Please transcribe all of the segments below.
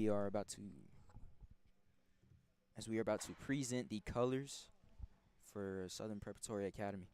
we are about to present the colors for Southern Preparatory Academy.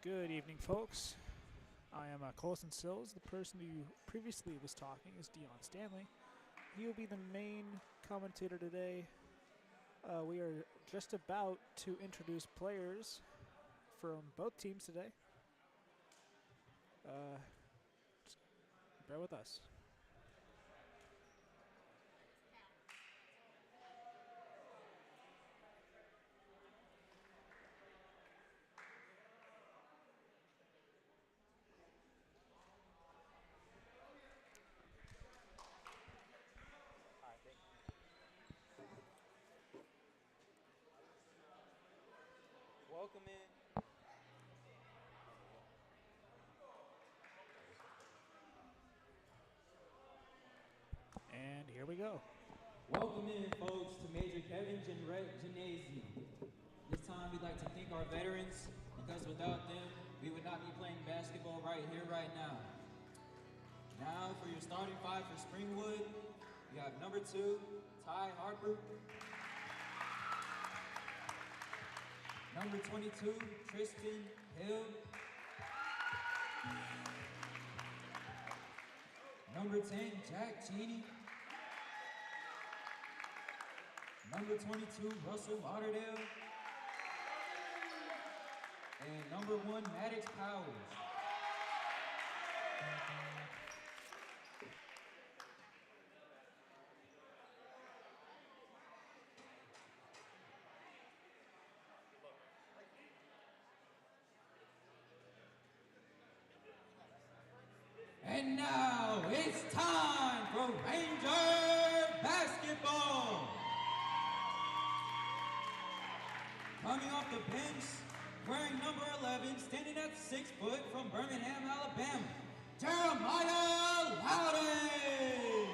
Good evening, folks. I am Colson Sills. The person who previously was talking is Dion Stanley. He will be the main commentator today. We are just about to introduce players from both teams today. Just bear with us. Welcome in. And here we go. Welcome in, folks, to Major Kevin Gymnasium. This time we'd like to thank our veterans, because without them, we would not be playing basketball right here, right now. Now, for your starting five for Springwood, we have number 2, Ty Harper. Number 22, Tristan Hill. Number 10, Jack Cheney. Number 22, Russell Lauderdale. And number 1, Maddox Powers. And now it's time for Ranger basketball. Coming off the bench, wearing number 11, standing at 6 foot from Birmingham, Alabama, Jeremiah Loudon.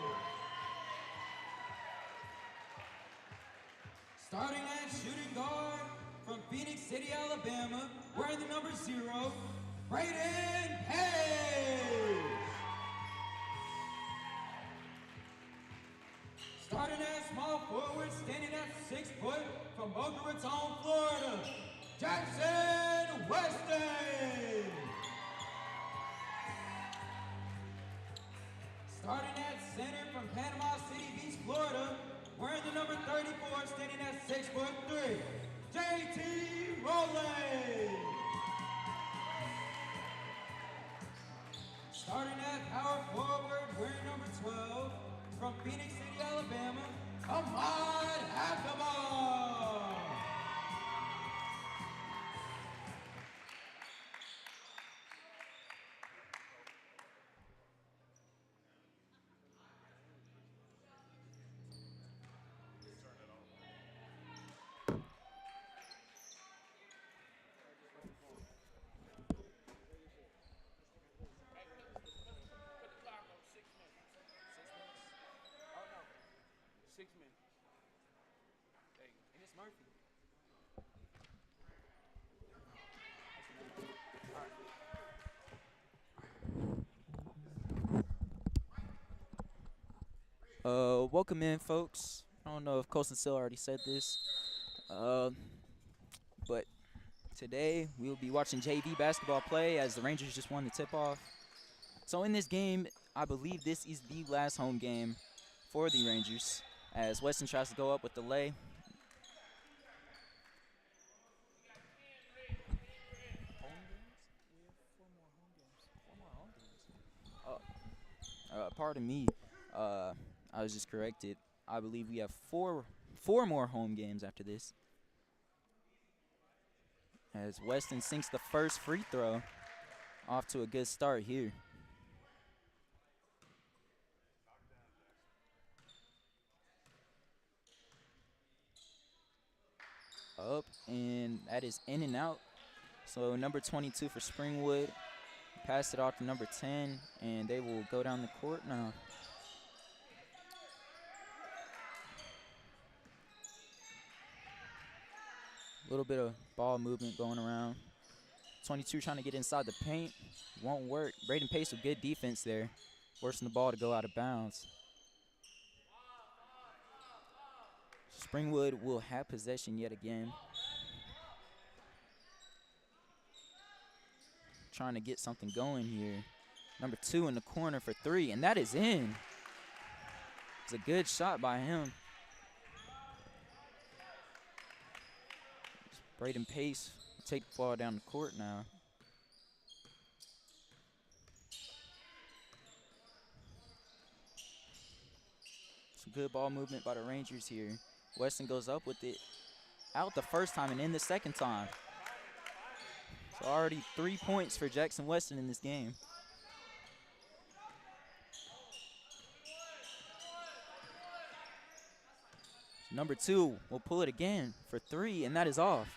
Starting at shooting guard from Phoenix City, Alabama, wearing the number 0, Brayden Page. Starting at small forward, standing at 6 foot from Boca Raton, Florida, Jackson Weston. Starting at center from Panama City Beach, Florida, wearing the number 34, standing at 6'3", JT Rowland. Starting at power forward, wearing number 12, from Phoenix City, Alabama, Ahmad Abdullah. Welcome in, folks. I don't know if Colson Sill already said this, but today we will be watching JV basketball play as the Rangers just won the tip-off. So in this game, I believe this is the last home game for the Rangers as Weston tries to go up with the lay. Pardon me. I was just corrected. I believe we have four more home games after this. As Weston sinks the first free throw, off to a good start here. Up, and that is in and out. So number 22 for Springwood. Passed it off to number 10, and they will go down the court now. A little bit of ball movement going around. 22 trying to get inside the paint. Won't work. Braden Pace with good defense there. Forcing the ball to go out of bounds. Springwood will have possession yet again. Trying to get something going here. Number 2 in the corner for 3, and that is in. It's a good shot by him. Braden Pace will take the ball down the court now. Some good ball movement by the Rangers here. Weston goes up with it. Out the first time and in the second time. So already 3 points for Jackson Weston in this game. Number 2 will pull it again for 3, and that is off.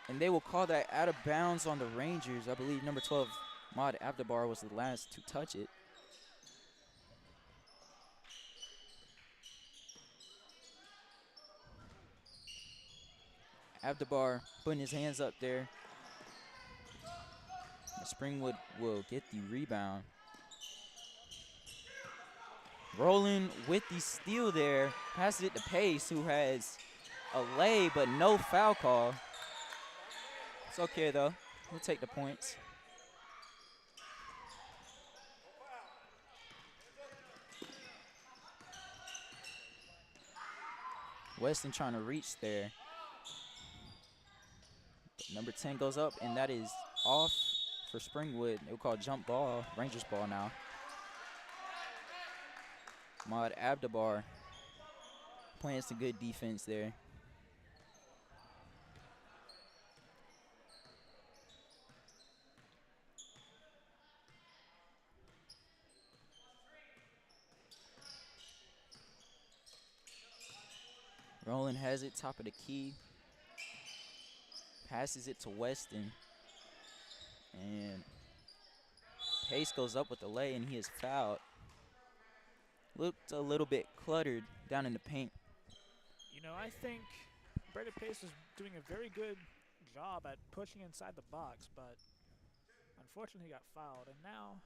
And they will call that out of bounds on the Rangers. I believe number 12, Ahmad Abdullah, was the last to touch it. Abdullah putting his hands up there. Springwood will get the rebound. Rolling with the steal there. Passes it to Pace, who has a lay but no foul call. It's okay, though. We'll take the points. Weston trying to reach there. Number 10 goes up, and that is off for Springwood. They will call jump ball, Rangers ball now. Ahmad Abdullah playing some good defense there. Roland has it, top of the key. Passes it to Weston. And Pace goes up with the lay, and he is fouled. Looked a little bit cluttered down in the paint. You know, I think Braden Pace was doing a very good job at pushing inside the box, but unfortunately he got fouled. And now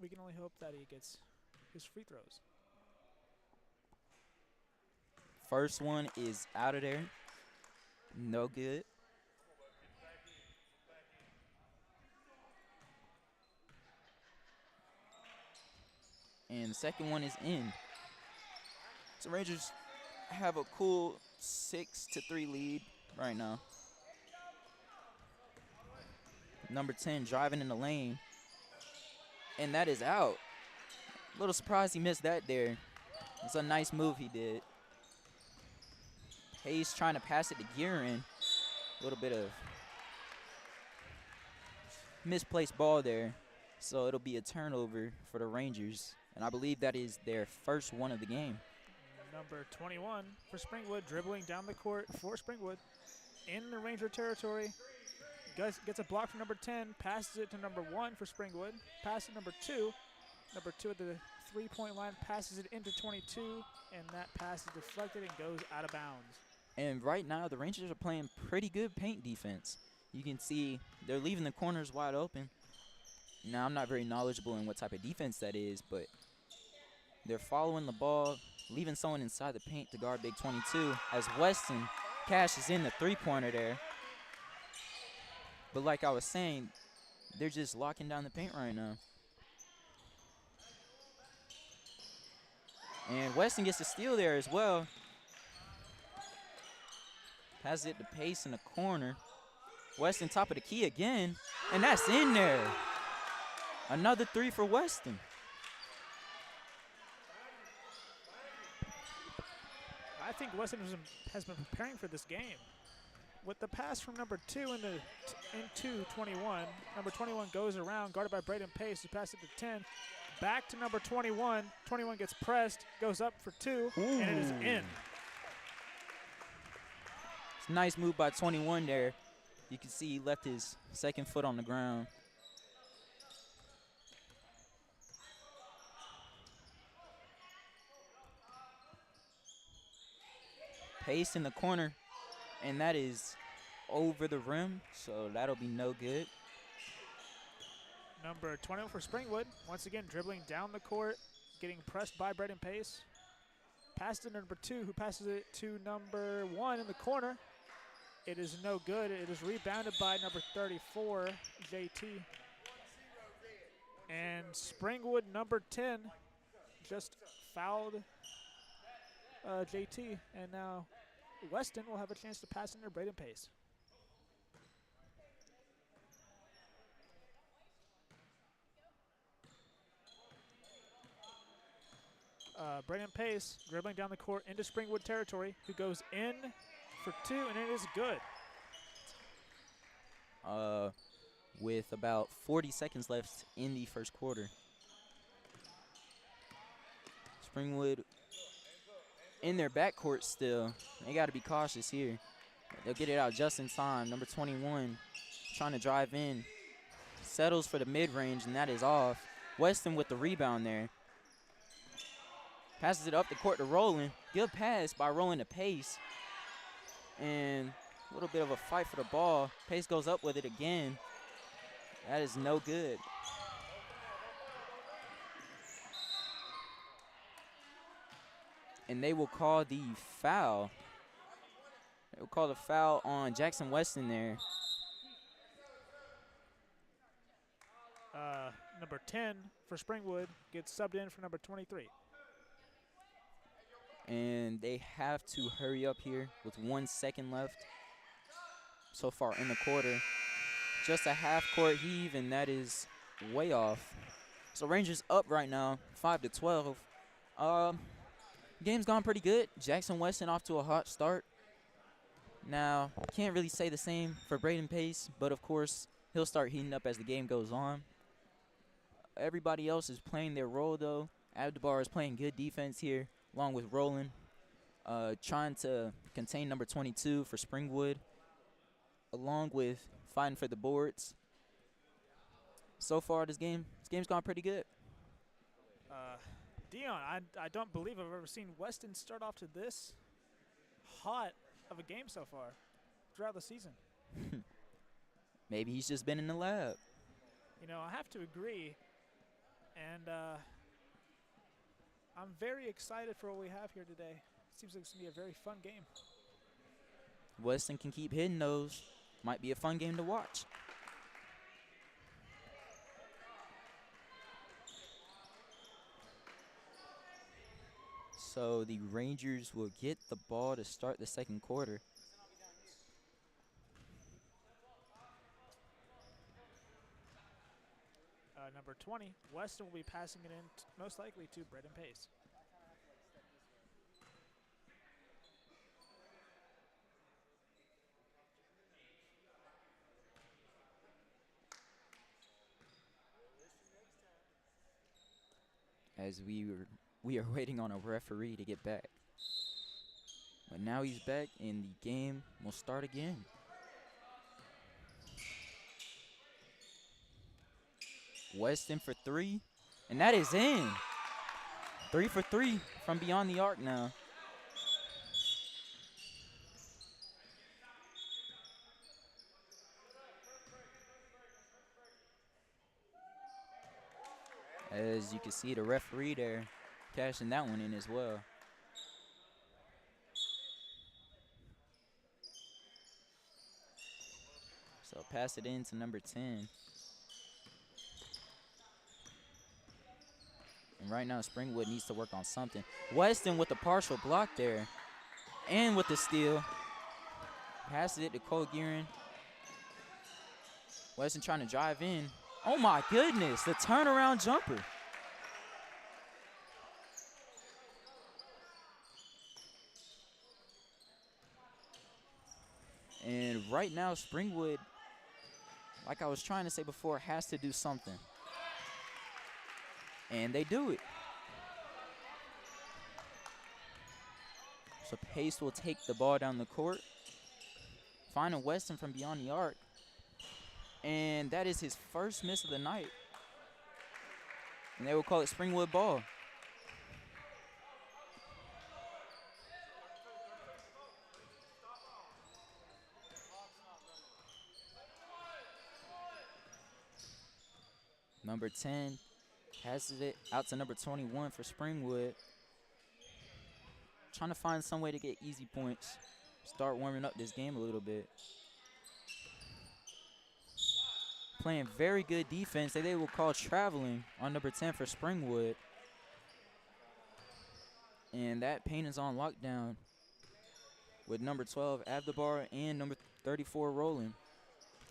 we can only hope that he gets his free throws. First one is out of there. No good. And the second one is in. So Rangers have a cool 6-3 lead right now. Number 10 driving in the lane. And that is out. A little surprised he missed that there. It's a nice move he did. Hayes trying to pass it to Guerin. A little bit of misplaced ball there. So it'll be a turnover for the Rangers. And I believe that is their first one of the game. Number 21 for Springwood, dribbling down the court for Springwood in the Ranger territory. Gets a block from number 10, passes it to number 1 for Springwood. Passes number 2. Number 2 at the three-point line, passes it into 22, and that pass is deflected and goes out of bounds. And right now, the Rangers are playing pretty good paint defense. You can see they're leaving the corners wide open. Now, I'm not very knowledgeable in what type of defense that is, but they're following the ball, leaving someone inside the paint to guard Big 22 as Weston cashes in the three-pointer there. But like I was saying, they're just locking down the paint right now. And Weston gets a steal there as well. Has it to Pace in the corner. Weston top of the key again, and that's in there. Another three for Weston. I think Weston has been preparing for this game. With the pass from number 2 into 21, number 21 goes around, guarded by Braden Pace. He passes it to 10. Back to number 21. 21 gets pressed, goes up for 2, and it is in. It's a nice move by 21 there. You can see he left his second foot on the ground. Pace in the corner, and that is over the rim, so that'll be no good. Number 20 for Springwood, once again dribbling down the court, getting pressed by Braden Pace. Pass to number 2, who passes it to number 1 in the corner. It is no good. It is rebounded by number 34, JT. And Springwood, number 10, just fouled JT. And now Weston will have a chance to pass into Braden Pace. Braden Pace dribbling down the court into Springwood territory, who goes in for 2, and it is good. With about 40 seconds left in the first quarter. Springwood in their backcourt still. They got to be cautious here. They'll get it out just in time. Number 21 trying to drive in. Settles for the mid-range, and that is off. Weston with the rebound there. Passes it up the court to Roland. Good pass by Roland to Pace. And a little bit of a fight for the ball. Pace goes up with it again. That is no good. And they will call the foul. They will call the foul on Jackson Weston there. Number 10 for Springwood gets subbed in for number 23. And they have to hurry up here with 1 second left so far in the quarter. Just a half-court heave, and that is way off. So Rangers up right now, 5-12. Game's gone pretty good. Jackson Weston off to a hot start. Now, can't really say the same for Braden Pace, but of course, he'll start heating up as the game goes on. Everybody else is playing their role, though. Abdubar is playing good defense here, along with Roland, trying to contain number 22 for Springwood, along with fighting for the boards. So far, this game's gone pretty good. Dion, I don't believe I've ever seen Weston start off to this hot of a game so far throughout the season. Maybe he's just been in the lab. You know, I have to agree. And I'm very excited for what we have here today. Seems like it's going to be a very fun game. Weston can keep hitting those. Might be a fun game to watch. So the Rangers will get the ball to start the second quarter. Number 20, Weston will be passing it in most likely to Brendan Pace. As we are waiting on a referee to get back. But now he's back and the game will start again. Weston for 3, and that is in. 3 for 3 from beyond the arc now. As you can see, the referee there cashing that one in as well. So pass it in to number 10. And right now, Springwood needs to work on something. Weston with the partial block there. And with the steal. Passes it to Cole Gearin. Weston trying to drive in. Oh my goodness, the turnaround jumper. And right now, Springwood, like I was trying to say before, has to do something. And they do it. So Pace will take the ball down the court. Finding Weston from beyond the arc. And that is his first miss of the night. And they will call it Springwood ball. Number 10 passes it out to number 21 for Springwood. Trying to find some way to get easy points. Start warming up this game a little bit. Playing very good defense that they will call traveling on number 10 for Springwood. And that paint is on lockdown with number 12 Abdabar and number 34 Rolling,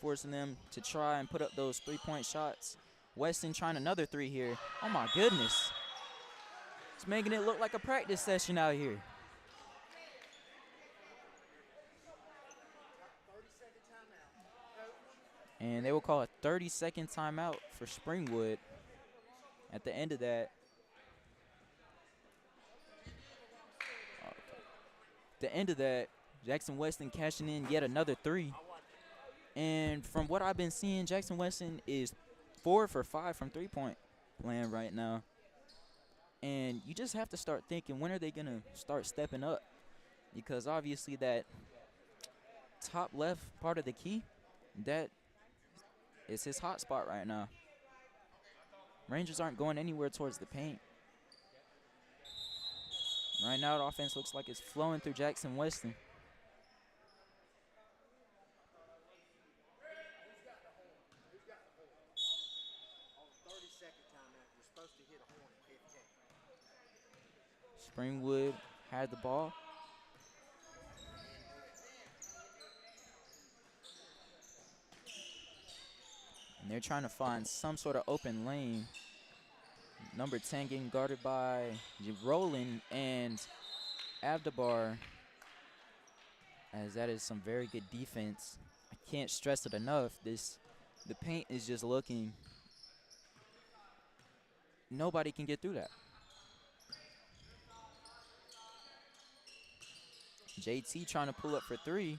forcing them to try and put up those three-point shots. Weston trying another 3 here. Oh my goodness. It's making it look like a practice session out here. And they will call a 30-second timeout for Springwood. At the end of that, Jackson Weston cashing in yet another 3. And from what I've been seeing, Jackson Weston is 4 for 5 from three-point land right now. And you just have to start thinking, when are they going to start stepping up? Because obviously that top left part of the key, that is his hot spot right now. Rangers aren't going anywhere towards the paint. Right now, the offense looks like it's flowing through Jackson Weston. Springwood had the ball. And they're trying to find some sort of open lane. Number 10 getting guarded by Roland and Abdabar, as that is some very good defense. I can't stress it enough. The paint is just looking. Nobody can get through that. JT trying to pull up for 3.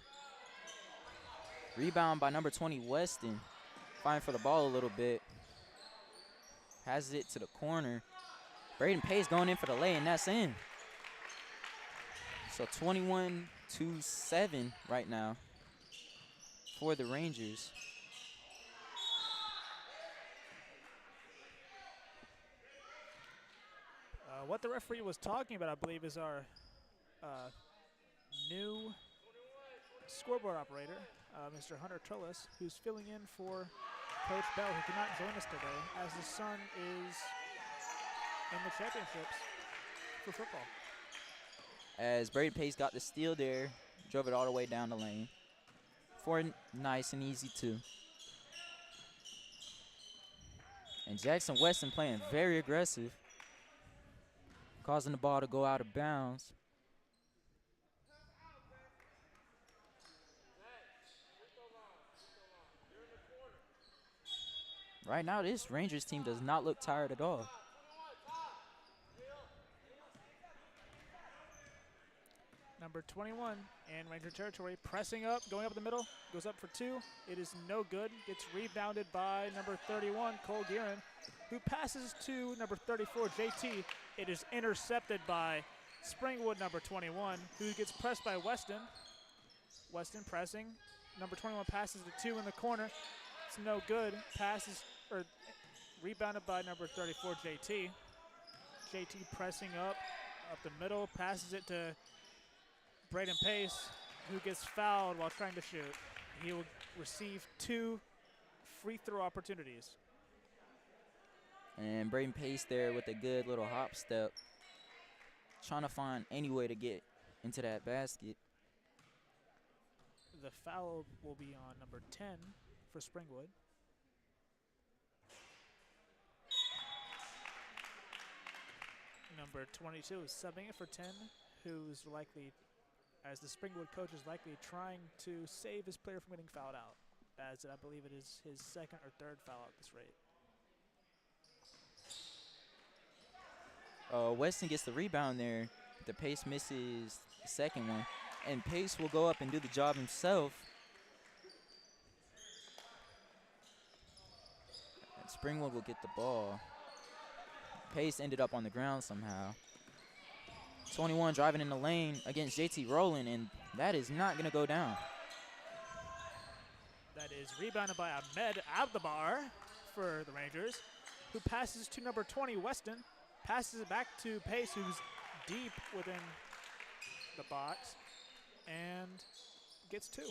Rebound by number 20, Weston. Fighting for the ball a little bit. Passes it to the corner. Braden Pace going in for the lay, and that's in. So 21-7 right now for the Rangers. What the referee was talking about, I believe, is our new scoreboard operator, Mr. Hunter Trellis, who's filling in for Coach Bell, who could not join us today, as his son is in the championships for football. As Braden Pace got the steal there, drove it all the way down the lane. For nice and easy, too. And Jackson Weston playing very aggressive, causing the ball to go out of bounds. Right now, this Rangers team does not look tired at all. Number 21 in Ranger territory, pressing up, going up the middle, goes up for 2. It is no good. Gets rebounded by number 31, Cole Guerin, who passes to number 34, JT. It is intercepted by Springwood, number 21, who gets pressed by Weston. Weston pressing. Number 21 passes to 2 in the corner. It's no good. Passes, or rebounded by number 34, JT. JT pressing up the middle, passes it to Braden Pace, who gets fouled while trying to shoot. He will receive 2 free throw opportunities. And Braden Pace there with a good little hop step, trying to find any way to get into that basket. The foul will be on number 10 for Springwood. Number 22 is subbing it for 10, who's likely, as the Springwood coach, is likely trying to save his player from getting fouled out, as I believe it is his 2nd or 3rd foul at this rate. Weston gets the rebound there. The Pace misses the 2nd one. And Pace will go up and do the job himself. And Springwood will get the ball. Pace ended up on the ground somehow. 21 driving in the lane against JT Rowland, and that is not going to go down. That is rebounded by Ahmed Abdabar for the Rangers, who passes to number 20, Weston. Passes it back to Pace, who's deep within the box, and gets 2.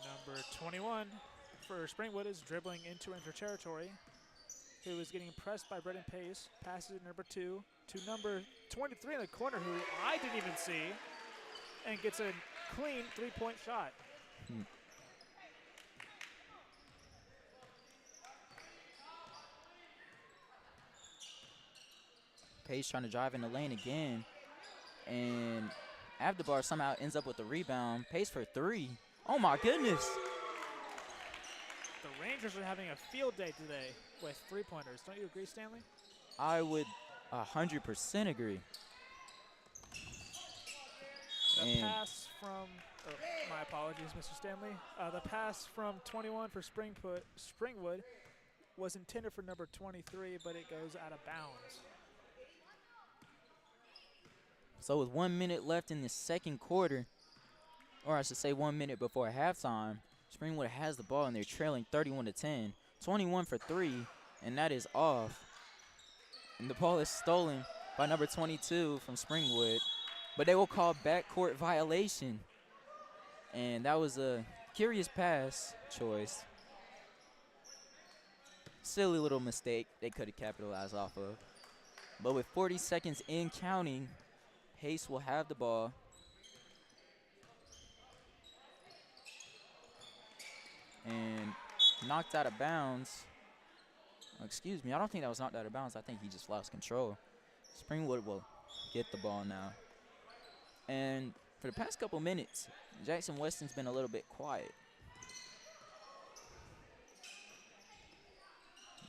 Number 21 for Springwood is dribbling into Ranger territory, who is getting pressed by Braden Pace. Passes it number 2 to number 23 in the corner, who I didn't even see, and gets a clean 3-point shot. Pace trying to drive in the lane again, and Abdabar somehow ends up with the rebound. Pace for 3. Oh my goodness. The Rangers are having a field day today with 3-pointers. Don't you agree, Stanley? I would 100% agree. The pass from, my apologies, Mr. Stanley. The pass from 21 for Springwood was intended for number 23, but it goes out of bounds. So with 1 minute left in the 2nd quarter, or I should say 1 minute before halftime, Springwood has the ball and they're trailing 31-10. 21 for 3, and that is off. And the ball is stolen by number 22 from Springwood, but they will call backcourt violation. And that was a curious pass choice. Silly little mistake they could have capitalized off of. But with 40 seconds in counting, Pace will have the ball. And knocked out of bounds. Excuse me, I don't think that was knocked out of bounds. I think he just lost control. Springwood will get the ball now. And for the past couple minutes, Jackson Weston's been a little bit quiet.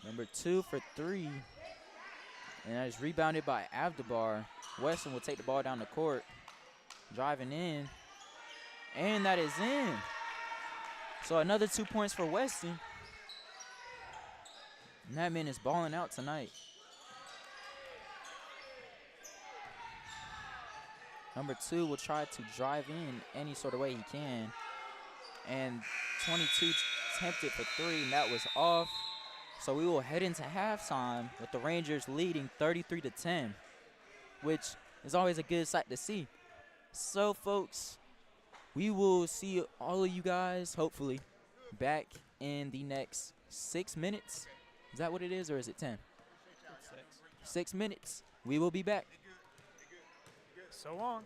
Number 2 for 3. And that is rebounded by Abdabar. Weston will take the ball down the court. Driving in. And that is in. So another 2 points for Weston. And that man is balling out tonight. Number 2 will try to drive in any sort of way he can. And 22 tempted for 3, and that was off. So we will head into halftime with the Rangers leading 33-10, which is always a good sight to see. So, folks, we will see all of you guys, hopefully, back in the next 6 minutes. Is that what it is, or is it 10? 6 minutes. We will be back. So long.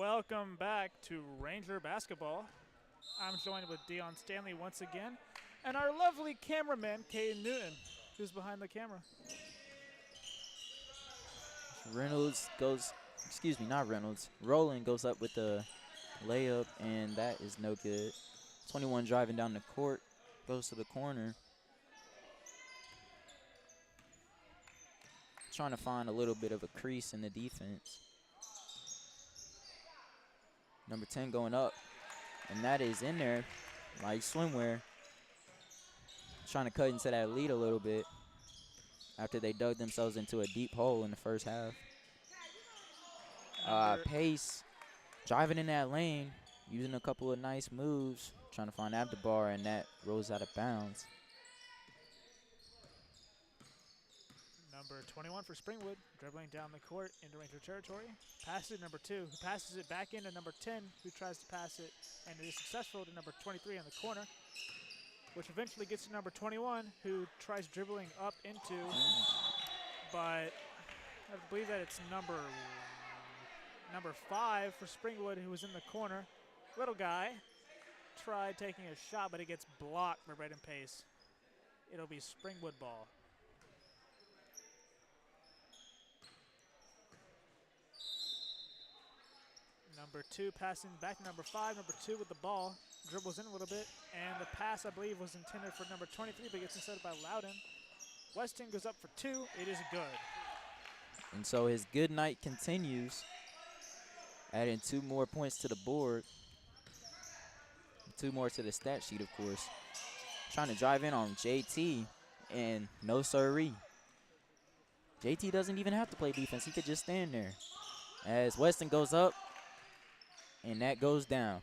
Welcome back to Ranger Basketball. I'm joined with Dion Stanley once again, and our lovely cameraman, Caden Newton, who's behind the camera. Reynolds goes, excuse me, not Reynolds. Roland goes up with the layup, and that is no good. 21 driving down the court, goes to the corner. Trying to find a little bit of a crease in the defense. Number 10 going up, and that is in there like swimwear. Trying to cut into that lead a little bit after they dug themselves into a deep hole in the first half. Pace driving in that lane, using a couple of nice moves, trying to find Abdubar, and that rolls out of bounds. Number 21 for Springwood, dribbling down the court into Ranger territory. Passes it to number 2, who passes it back into number 10, who tries to pass it, and it is successful to number 23 on the corner, which eventually gets to number 21, who tries dribbling up into, but I believe that it's number 5 for Springwood, who was in the corner. Little guy tried taking a shot, but it gets blocked by Braden Pace. It'll be Springwood ball. Number 2 passing back to number 5. Number 2 with the ball. Dribbles in a little bit. And the pass, I believe, was intended for number 23, but gets intercepted by Loudon. Weston goes up for 2. It is good. And so his good night continues, adding 2 more points to the board. 2 more to the stat sheet, of course. Trying to drive in on JT, and no siree. JT doesn't even have to play defense. He could just stand there. As Weston goes up, and that goes down.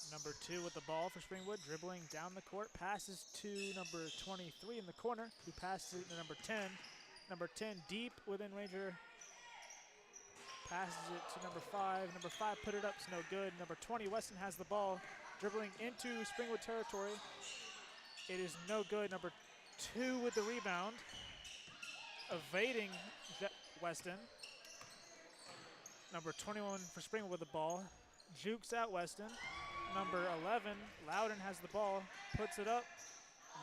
Number 2 with the ball for Springwood, dribbling down the court, passes to number 23 in the corner, who passes it to number 10. Number 10 deep within Ranger, passes it to number 5. Number 5 put it up, it's no good. Number 20, Weston has the ball, dribbling into Springwood territory. It is no good. Number 2 with the rebound, evading Weston. Number 21 for Springwood with the ball, jukes out Weston. Number 11, Loudon has the ball, puts it up,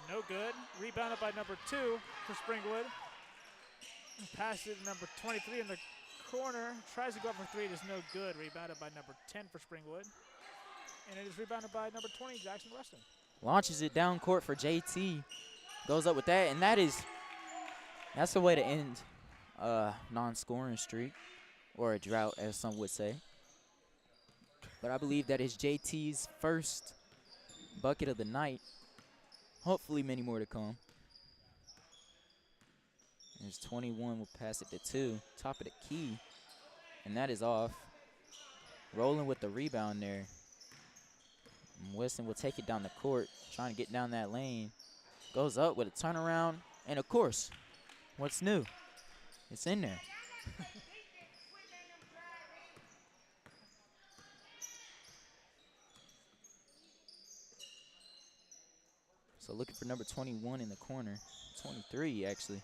no good. Rebounded by number 2 for Springwood. Passes it to number 23 in the corner, tries to go up for 3, it is no good. Rebounded by number 10 for Springwood. And it is rebounded by number 20, Jackson Weston. Launches it down court for JT. Goes up with that, and that's the way to end a non-scoring streak, or a drought, as some would say. But I believe that is JT's first bucket of the night. Hopefully many more to come. There's 21, will pass it to 2, top of the key, and that is off. Rolling with the rebound there. And Weston will take it down the court, trying to get down that lane. Goes up with a turnaround, and of course, what's new? It's in there. So looking for number 21 in the corner. 23, actually.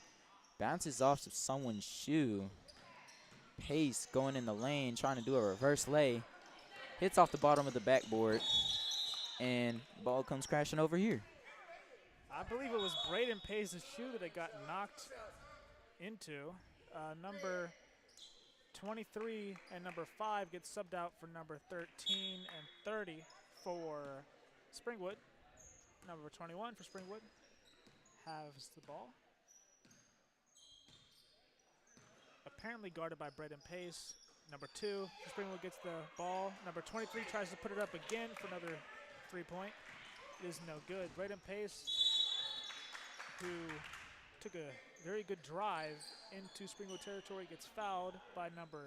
Bounces off of someone's shoe. Pace going in the lane, trying to do a reverse lay. Hits off the bottom of the backboard, and ball comes crashing over here. I believe it was Braden Pace's shoe that it got knocked into. Number 23 and number 5 get subbed out for number 13 and 30 for Springwood. Number 21 for Springwood has the ball. Apparently guarded by Braden Pace. Number 2 for Springwood gets the ball. Number 23 tries to put it up again for another 3-point. It is no good. Braden Pace, who took a very good drive into Springwood territory, gets fouled by number,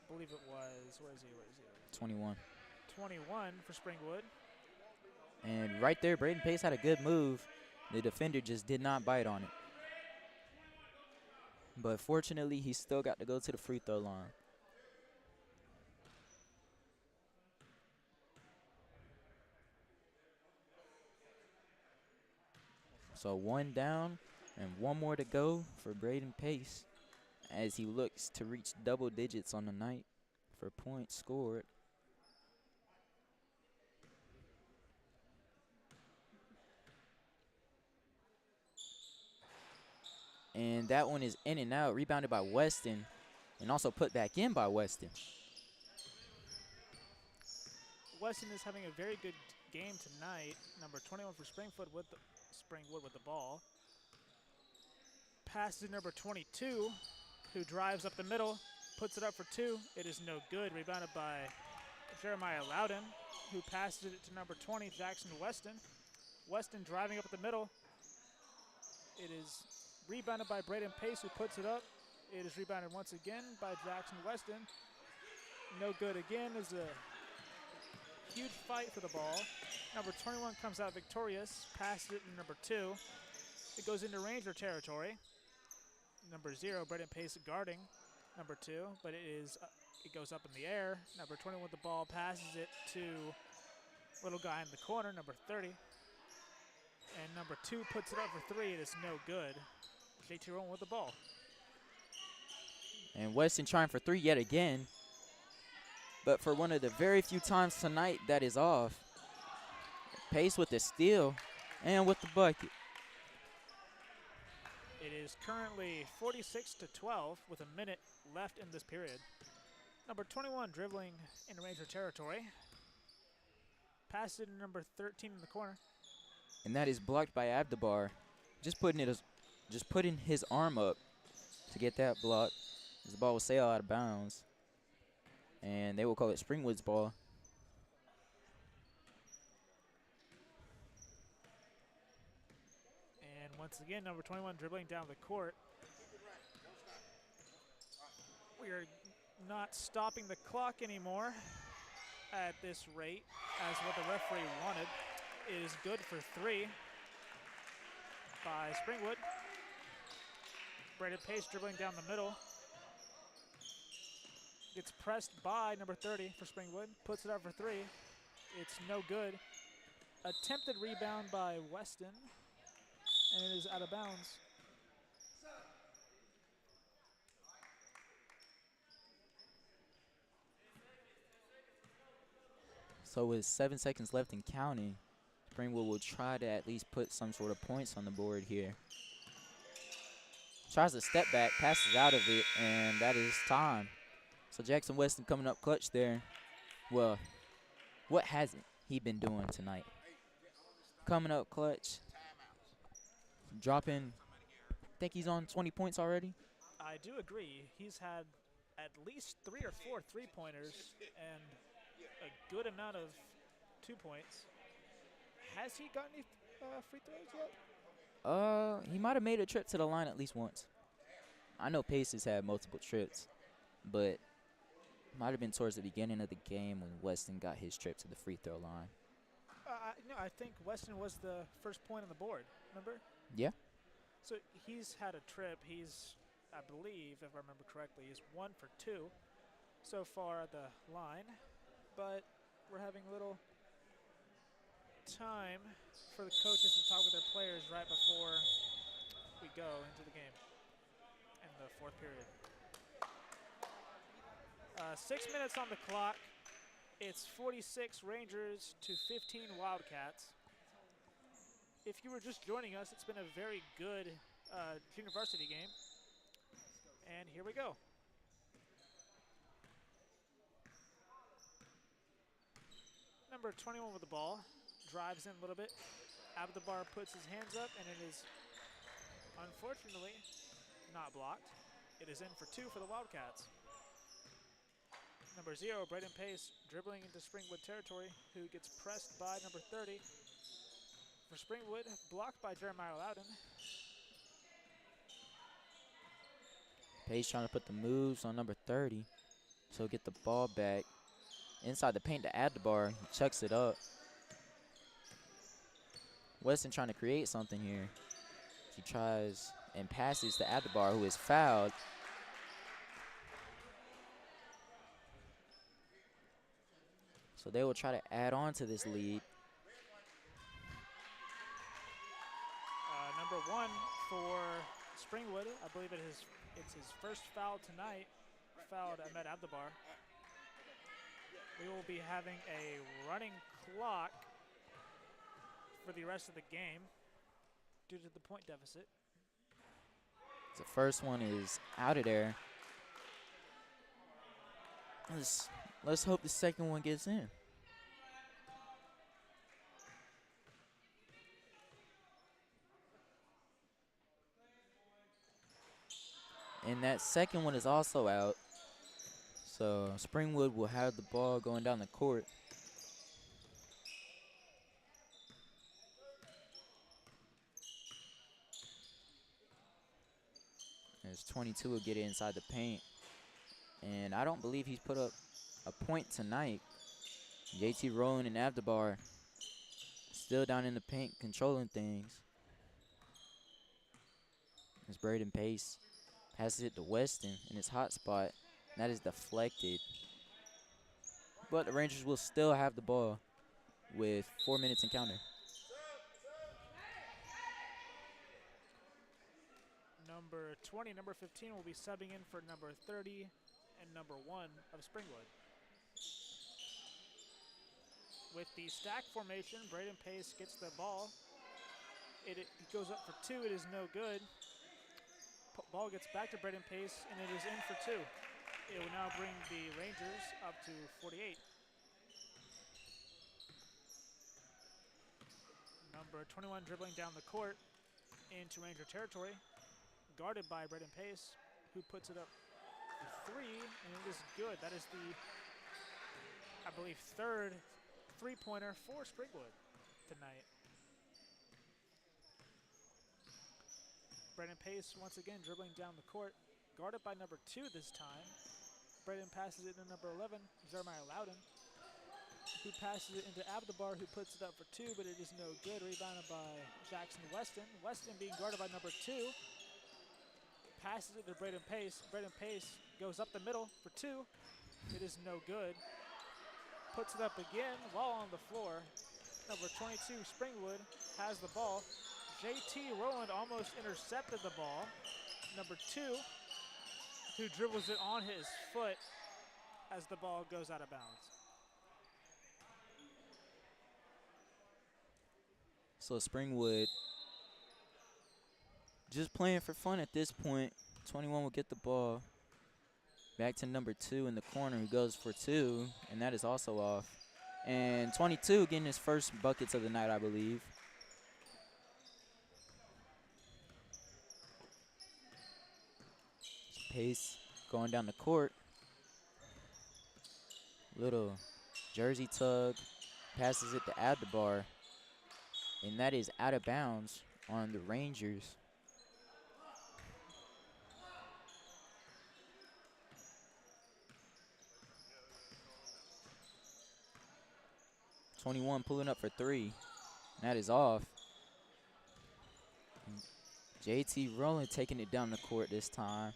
I believe it was, where is he? 21. 21 for Springwood. And right there, Braden Pace had a good move. The defender just did not bite on it. But fortunately, he still got to go to the free throw line. So 1 down and 1 more to go for Braden Pace as he looks to reach double digits on the night for points scored. And that one is in and out, rebounded by Weston, and also put back in by Weston. Weston is having a very good game tonight. Number 21 for Springwood with the ball. Pass to number 22, who drives up the middle, puts it up for two. It is no good. Rebounded by Jeremiah Loudon, who passes it to number 20, Jackson Weston. Weston driving up the middle. It is rebounded by Braden Pace, who puts it up. It is rebounded once again by Jackson Weston. No good again. Is a huge fight for the ball. Number 21 comes out victorious, passes it to number 2. It goes into Ranger territory. Number 0, Braden Pace guarding number 2, but it goes up in the air. Number 21 with the ball passes it to little guy in the corner, number 30. And number 2 puts it up for 3. It is no good. JT Rowan with the ball. And Weston trying for 3 yet again. But for one of the very few times tonight that is off. Pace with the steal and with the bucket. It is currently 46-12 with a minute left in this period. Number 21 dribbling in Ranger territory. Passes it to number 13 in the corner. And that is blocked by Abdabar. Just putting his arm up to get that block. The ball will sail out of bounds. And they will call it Springwood's ball. And once again, number 21 dribbling down the court. We are not stopping the clock anymore at this rate, as what the referee wanted. It is good for 3 by Springwood. Braden Pace dribbling down the middle. Gets pressed by number 30 for Springwood. Puts it up for 3. It's no good. Attempted rebound by Weston. And it is out of bounds. So with 7 seconds left and counting, Springwood will try to at least put some sort of points on the board here. Tries to step back, passes out of it, and that is time. So Jackson Weston coming up clutch there. Well, what hasn't he been doing tonight? Coming up clutch. Dropping, I think he's on 20 points already. I do agree. He's had at least 3 or 4 3-pointers and a good amount of 2 points. Has he gotten any free throws yet? He might have made a trip to the line at least once. I know Pace has had multiple trips, but might have been towards the beginning of the game when Weston got his trip to the free throw line. No, I think Weston was the first point on the board, remember? Yeah. So he's had a trip. He's, I believe, if I remember correctly, he's 1 for 2 so far at the line. But we're having a little time for the coaches to talk with their players right before we go into the game in the 4th period. 6 minutes on the clock. It's 46 Rangers to 15 Wildcats. If you were just joining us, it's been a very good junior varsity game. And here we go. Number 21 with the ball. Drives in a little bit. Abdabar puts his hands up, and it is, unfortunately, not blocked. It is in for 2 for the Wildcats. Number 0, Braden Pace, dribbling into Springwood territory, who gets pressed by number 30. For Springwood, blocked by Jeremiah Loudon. Pace trying to put the moves on number 30. So get the ball back. Inside the paint to Abdabar. He chucks it up. Weston trying to create something here. He tries and passes to Abdabar, who is fouled. So they will try to add on to this lead. Number 1 for Springwood, I believe it's his first foul tonight, fouled Ahmed Abdabar. We will be having a running clock for the rest of the game due to the point deficit. The first one is out of there. Let's hope the second one gets in. And that second one is also out. So Springwood will have the ball going down the court. As 22 will get it inside the paint. And I don't believe he's put up a point tonight. JT Rowland and Abdabar still down in the paint controlling things. As Braden Pace passes it to Weston in his hot spot. That is deflected. But the Rangers will still have the ball with 4 minutes and counting. Number 20, number 15 will be subbing in for number 30 and number 1 of Springwood. With the stack formation, Braden Pace gets the ball. It goes up for 2. It is no good. Ball gets back to Braden Pace, and it is in for 2. It will now bring the Rangers up to 48. Number 21 dribbling down the court into Ranger territory, guarded by Braden Pace, who puts it up for 3, and it is good. That is the, I believe, third three-pointer for Springwood tonight. Braden Pace once again dribbling down the court, guarded by number 2 this time. Braden passes it to number 11, Jeremiah Loudon, who passes it into Abdabar, who puts it up for 2, but it is no good. Rebounded by Jackson Weston. Weston being guarded by number 2. Passes it to Braden Pace. Braden Pace goes up the middle for 2. It is no good. Puts it up again while on the floor. Number 22, Springwood, has the ball. JT Rowland almost intercepted the ball. Number 2, who dribbles it on his foot as the ball goes out of bounds. So Springwood just playing for fun at this point. 21 will get the ball back to number 2 in the corner, who goes for 2, and that is also off. And 22 getting his first buckets of the night, I believe. Pace going down the court. Little jersey tug. Passes it to Abdabar. And that is out of bounds on the Rangers. .21 pulling up for 3. That is off. JT Rowland taking it down the court this time.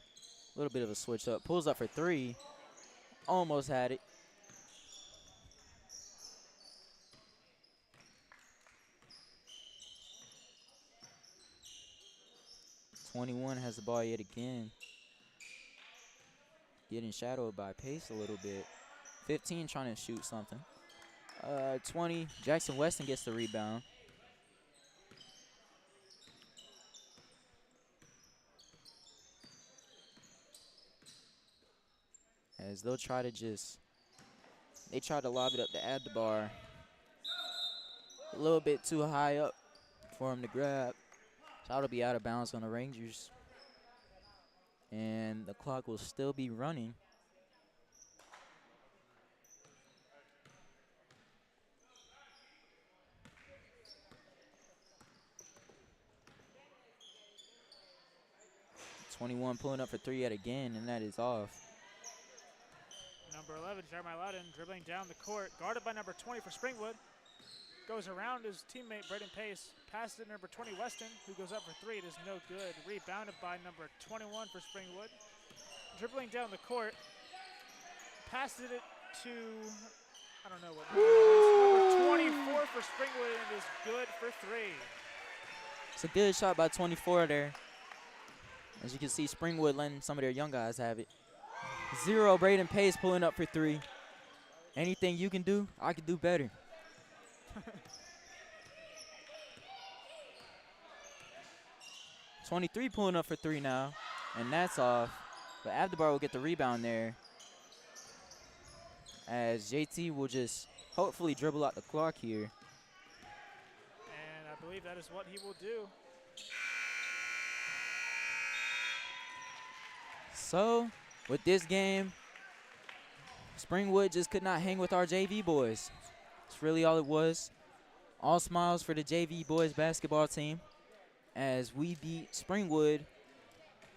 A little bit of a switch up. Pulls up for 3. Almost had it. .21 has the ball yet again. Getting shadowed by Pace a little bit. 15 trying to shoot something. 20, Jackson Weston gets the rebound. As they'll try to they try to lob it up to Abdabar. A little bit too high up for him to grab. So it'll be out of bounds on the Rangers. And the clock will still be running. .21 pulling up for 3 yet again, and that is off. Number 11, Jeremiah Loudon, dribbling down the court, guarded by number 20 for Springwood. Goes around his teammate, Braden Pace. Passes it to number 20, Weston, who goes up for 3. It is no good. Rebounded by number 21 for Springwood. Dribbling down the court. Passes it to, I don't know what number it is. Number 24 for Springwood, and it is good for 3. It's a good shot by 24 there. As you can see, Springwood letting some of their young guys have it. 0, Braden Pace pulling up for 3. Anything you can do, I can do better. 23 pulling up for 3 now, and that's off. But Abdubar will get the rebound there, as JT will just hopefully dribble out the clock here. And I believe that is what he will do. So, with this game, Springwood just could not hang with our JV boys. That's really all it was. All smiles for the JV boys basketball team, as we beat Springwood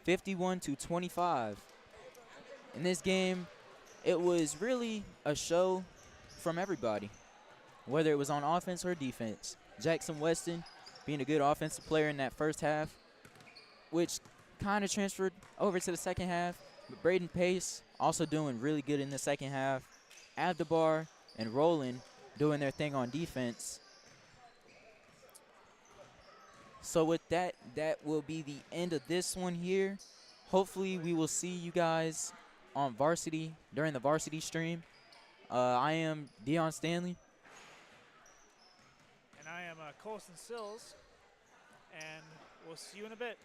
51-25. In this game, it was really a show from everybody, whether it was on offense or defense. Jackson Weston being a good offensive player in that first half, which kind of transferred over to the second half. But Braden Pace also doing really good in the second half. Abdubar and Roland doing their thing on defense. So with that, that will be the end of this one here. Hopefully we will see you guys on varsity during the varsity stream. I am Deion Stanley. And I am Colson Sills. And we'll see you in a bit.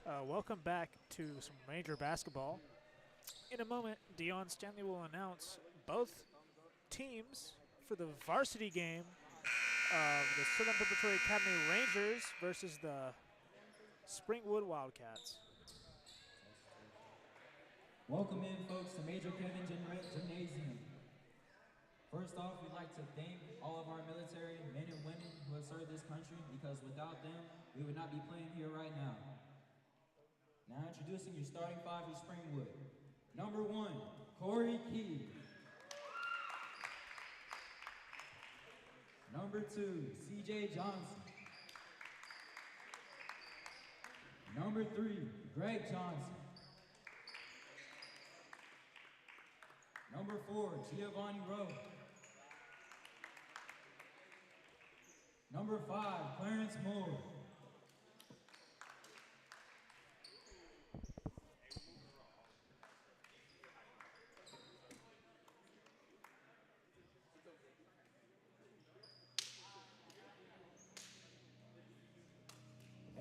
Welcome back to some Ranger basketball. In a moment, Dion Stanley will announce both teams for the varsity game of the Southern Preparatory Academy Rangers versus the Springwood Wildcats. Welcome in, folks, to Major Kevin Gymnasium. First off, we'd like to thank all of our military men and women who have served this country, because without them, we would not be playing here right now. Now introducing your starting five for Springwood. Number 1, Corey Key. Number 2, CJ Johnson. Number 3, Greg Johnson. Number 4, Giovanni Rowe. Number 5, Clarence Moore.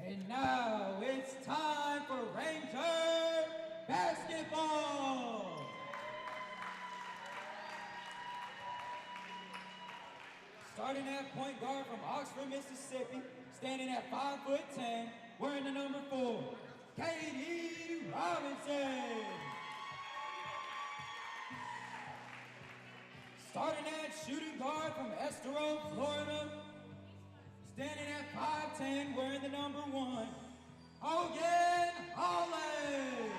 And now it's time for Ranger basketball. Starting at point guard from Oxford, Mississippi, standing at 5'10", wearing the number 4, Katie Robinson. Starting at shooting guard from Estero, Florida, standing at 5'10", wearing the number 1, Hogan Holland.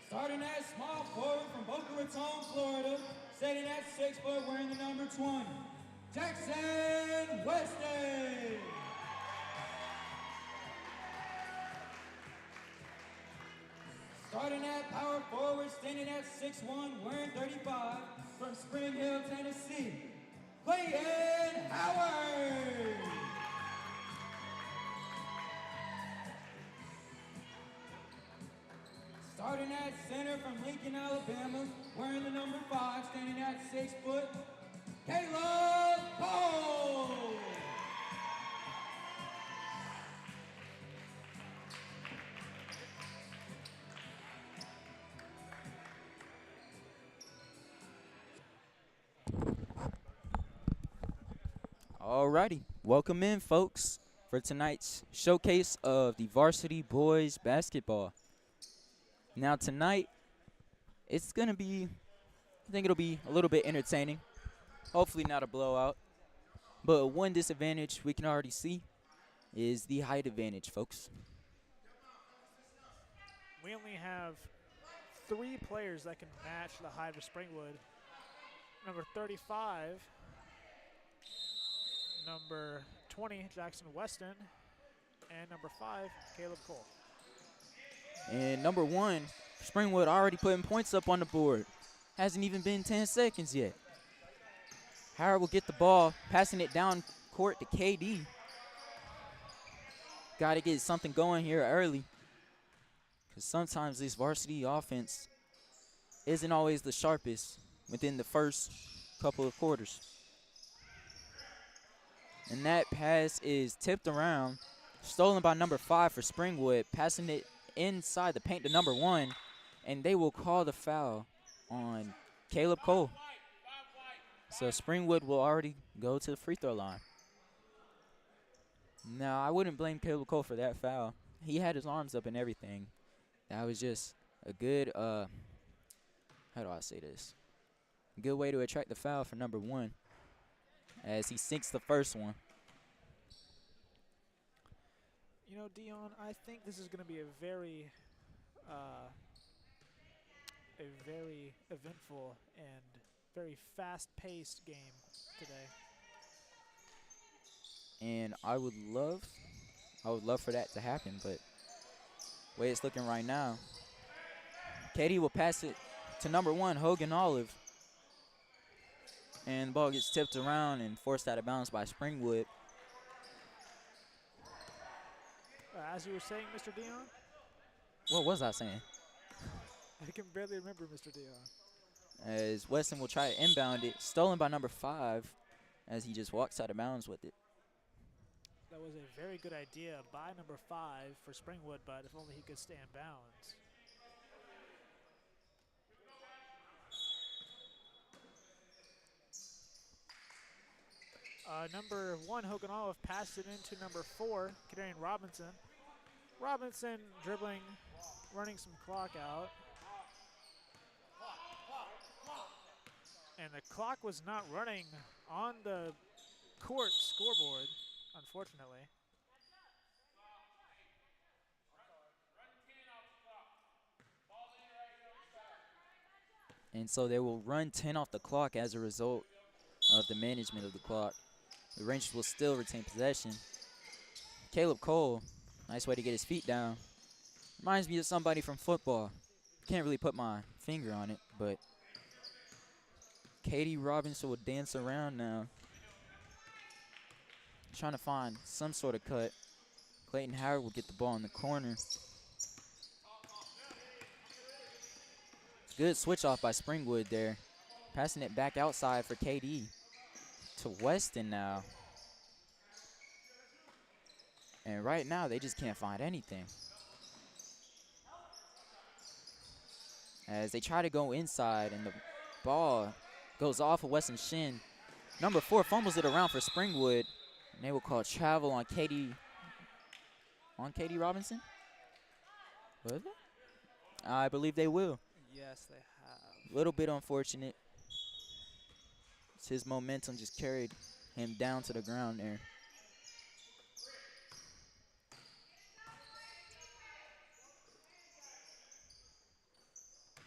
Starting at small forward from Boca Raton, Florida, standing at 6 foot, wearing the number 20, Jackson Weston. Starting at power forward, standing at 6'1", wearing 35, from Spring Hill, Tennessee, Clayton Howard. Starting at center from Lincoln, Alabama, wearing the number 5, standing at 6 foot, Caleb Cole. Alrighty, welcome in, folks, for tonight's showcase of the varsity boys basketball. Now tonight, it's going to be, I think it'll be a little bit entertaining. Hopefully not a blowout. But one disadvantage we can already see is the height advantage, folks. We only have 3 players that can match the height of Springwood. Number 35, number 20, Jackson Weston, and number 5, Caleb Cole. And number 1, Springwood already putting points up on the board. Hasn't even been 10 seconds yet. Howard will get the ball, passing it down court to KD. Got to get something going here early, because sometimes this varsity offense isn't always the sharpest within the first couple of quarters. And that pass is tipped around, stolen by number 5 for Springwood, passing it inside the paint to number 1, and they will call the foul on Caleb Cole. So Springwood will already go to the free throw line. Now, I wouldn't blame Caleb Cole for that foul. He had his arms up and everything. That was just a good, how do I say this? A good way to attract the foul for number 1 as he sinks the first one. You know, Dion, I think this is going to be a very eventful and very fast-paced game today. And I would love for that to happen, but the way it's looking right now, Katie will pass it to number 1, Hogan Olive. And the ball gets tipped around and forced out of bounds by Springwood. As you were saying, Mr. Dion? What was I saying? I can barely remember, Mr. Dion. As Weston will try to inbound it, stolen by number 5 as he just walks out of bounds with it. That was a very good idea by number 5 for Springwood, but if only he could stay in bounds. Number 1, Hogan Olive, passed it into number 4, Kadarian Robinson. Robinson dribbling, running some clock out. And the clock was not running on the court scoreboard, unfortunately. And so they will run 10 off the clock as a result of the management of the clock. The Rangers will still retain possession. Caleb Cole, nice way to get his feet down. Reminds me of somebody from football. Can't really put my finger on it, but Katie Robinson will dance around now, trying to find some sort of cut. Clayton Howard will get the ball in the corner. Good switch off by Springwood there. Passing it back outside for KD to Weston now. And right now, they just can't find anything. As they try to go inside, and the ball goes off of Weston's shin. Number 4 fumbles it around for Springwood. And they will call travel on KD Robinson? Was it? I believe they will. Yes, they have. A little bit unfortunate. His momentum just carried him down to the ground there.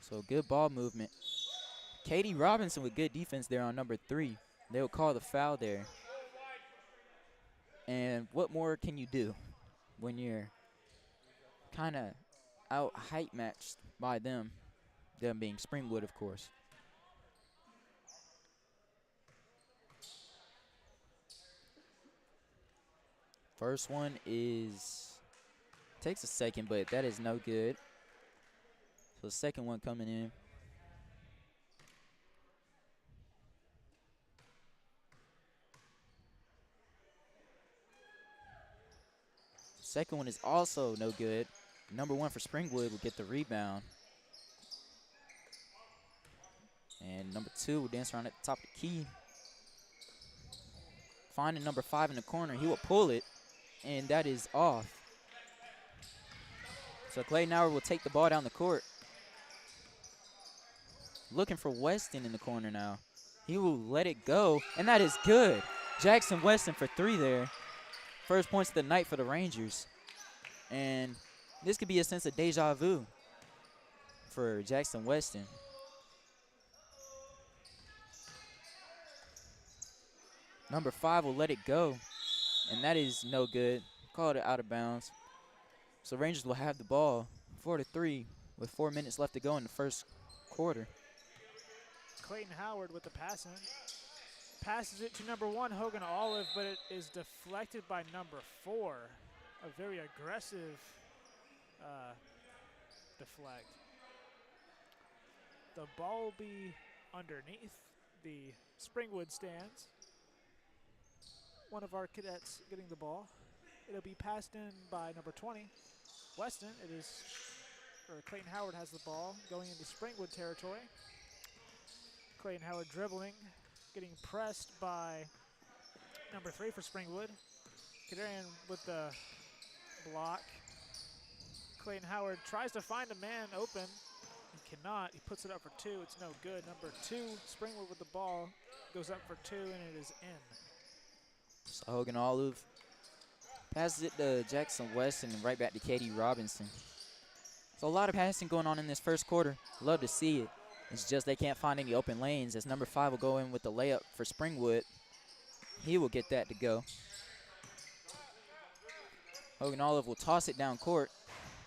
So good ball movement. Katie Robinson with good defense there on number 3. They will call the foul there. And what more can you do when you're kind of out height matched by them being Springwood, of course. First one takes a second, but that is no good. So the second one coming in. Second one is also no good. Number 1 for Springwood will get the rebound. And number 2 will dance around at the top of the key. Finding number 5 in the corner. He will pull it, and that is off. So Clayton Howard will take the ball down the court. Looking for Weston in the corner now. He will let it go, and that is good. Jackson Weston for 3 there. First points of the night for the Rangers. And this could be a sense of deja vu for Jackson Weston. Number 5 will let it go, and that is no good. Called it out of bounds. So Rangers will have the ball 4-3 with 4 minutes left to go in the first quarter. Clayton Howard with the passing. Passes it to number 1, Hogan Olive, but it is deflected by number 4. A very aggressive deflect. The ball will be underneath the Springwood stands. One of our cadets getting the ball. It'll be passed in by number 20, Weston. Clayton Howard has the ball going into Springwood territory. Clayton Howard dribbling, getting pressed by number 3 for Springwood. Kadarian with the block. Clayton Howard tries to find a man open. He cannot. He puts it up for 2. It's no good. Number 2, Springwood with the ball, goes up for 2, and it is in. So Hogan Olive passes it to Jackson Weston and right back to Katie Robinson. So a lot of passing going on in this first quarter. Love to see it. It's just they can't find any open lanes as number 5 will go in with the layup for Springwood. He will get that to go. Hogan Olive will toss it down court.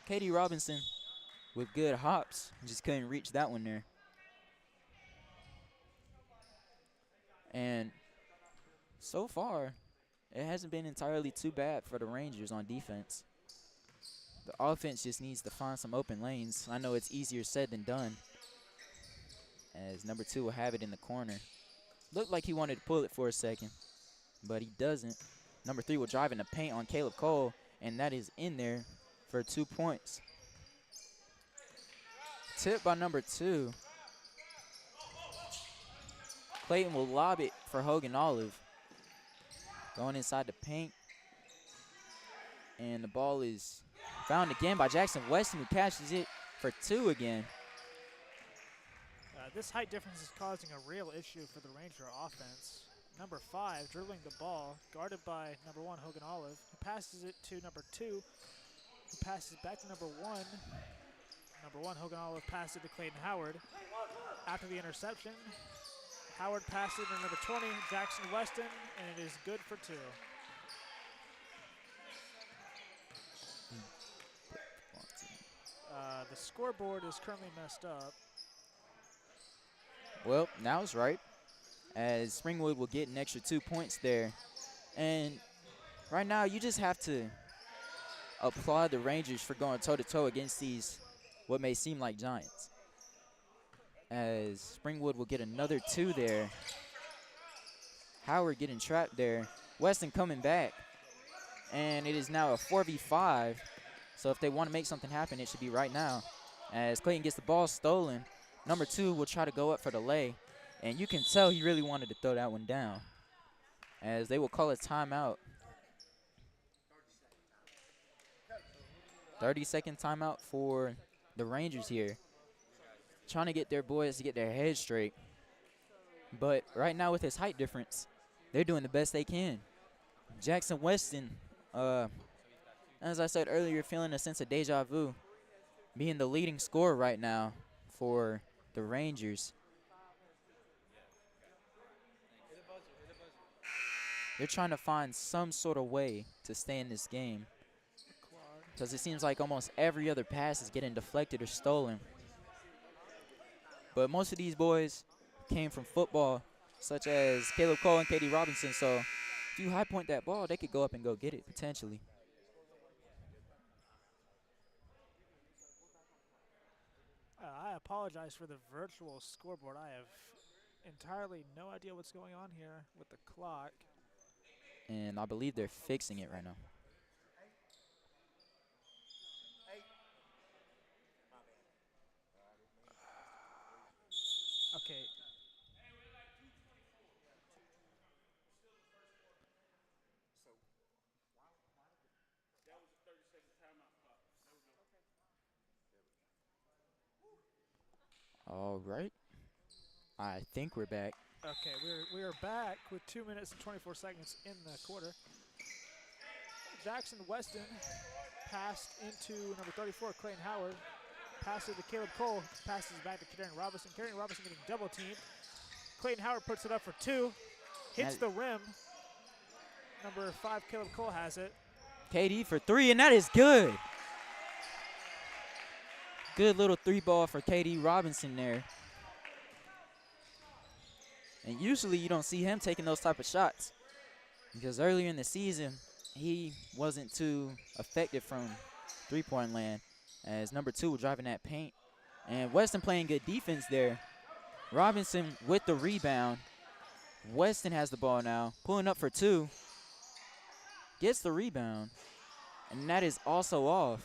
Katie Robinson with good hops. Just couldn't reach that one there. And so far, it hasn't been entirely too bad for the Rangers on defense. The offense just needs to find some open lanes. I know it's easier said than done, as number 2 will have it in the corner. Looked like he wanted to pull it for a second, but he doesn't. Number 3 will drive in the paint on Caleb Cole, and that is in there for 2 points. Tip by number 2. Clayton will lob it for Hogan Olive. Going inside the paint. And the ball is found again by Jackson Weston, who catches it for 2 again. This height difference is causing a real issue for the Ranger offense. Number 5 dribbling the ball, guarded by number 1 Hogan Olive, who passes it to number 2, who passes back to number 1. Number 1 Hogan Olive passes it to Clayton Howard. After the interception, Howard passes it to number 20 Jackson Weston, and it is good for 2. The scoreboard is currently messed up. Well, now it's right, as Springwood will get an extra 2 points there. And right now, you just have to applaud the Rangers for going toe-to-toe against these, what may seem like giants. As Springwood will get another 2 there. Howard getting trapped there. Weston coming back. And it is now a 4v5. So if they want to make something happen, it should be right now. As Clayton gets the ball stolen, number 2 will try to go up for the lay. And you can tell he really wanted to throw that one down, as they will call a timeout. 30-second timeout for the Rangers here. Trying to get their boys to get their heads straight. But right now with his height difference, they're doing the best they can. Jackson Weston, as I said earlier, feeling a sense of deja vu, being the leading scorer right now for the Rangers. They're trying to find some sort of way to stay in this game, because it seems like almost every other pass is getting deflected or stolen. But most of these boys came from football, such as Caleb Cole and Katie Robinson. So if you high point that ball, they could go up and go get it potentially. I apologize for the virtual scoreboard. I have entirely no idea what's going on here with the clock. And I believe they're fixing it right now. Okay. All right. I think we're back. Okay, we are back with 2 minutes and 24 seconds in the quarter. Jackson Weston passed into number 34, Clayton Howard. Passes to Caleb Cole. Passes back to Karen Robinson. Karen Robinson getting double teamed. Clayton Howard puts it up for 2. Hits the rim. Number 5, Caleb Cole has it. KD for 3, and that is good. Good little 3-ball for KD Robinson there. And usually you don't see him taking those type of shots, because earlier in the season he wasn't too effective from three-point land, as number 2 was driving that paint. And Weston playing good defense there. Robinson with the rebound. Weston has the ball now, pulling up for 2. Gets the rebound, and that is also off.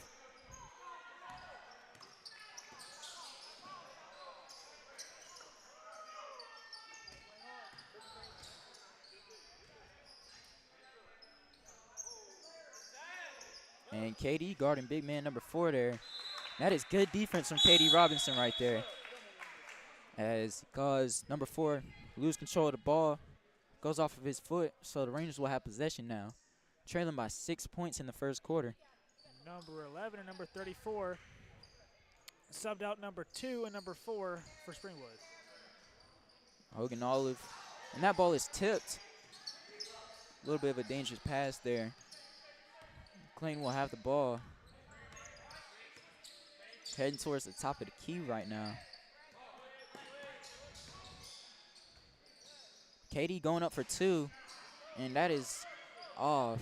And KD guarding big man number 4 there. That is good defense from KD Robinson right there, as he caused number 4 lose control of the ball. Goes off of his foot, so the Rangers will have possession now, trailing by 6 points in the first quarter. Number 11 and number 34 subbed out number 2 and number 4 for Springwood. Hogan Olive, and that ball is tipped. A little bit of a dangerous pass there. Clayton will have the ball. Heading towards the top of the key right now. KD going up for 2, and that is off.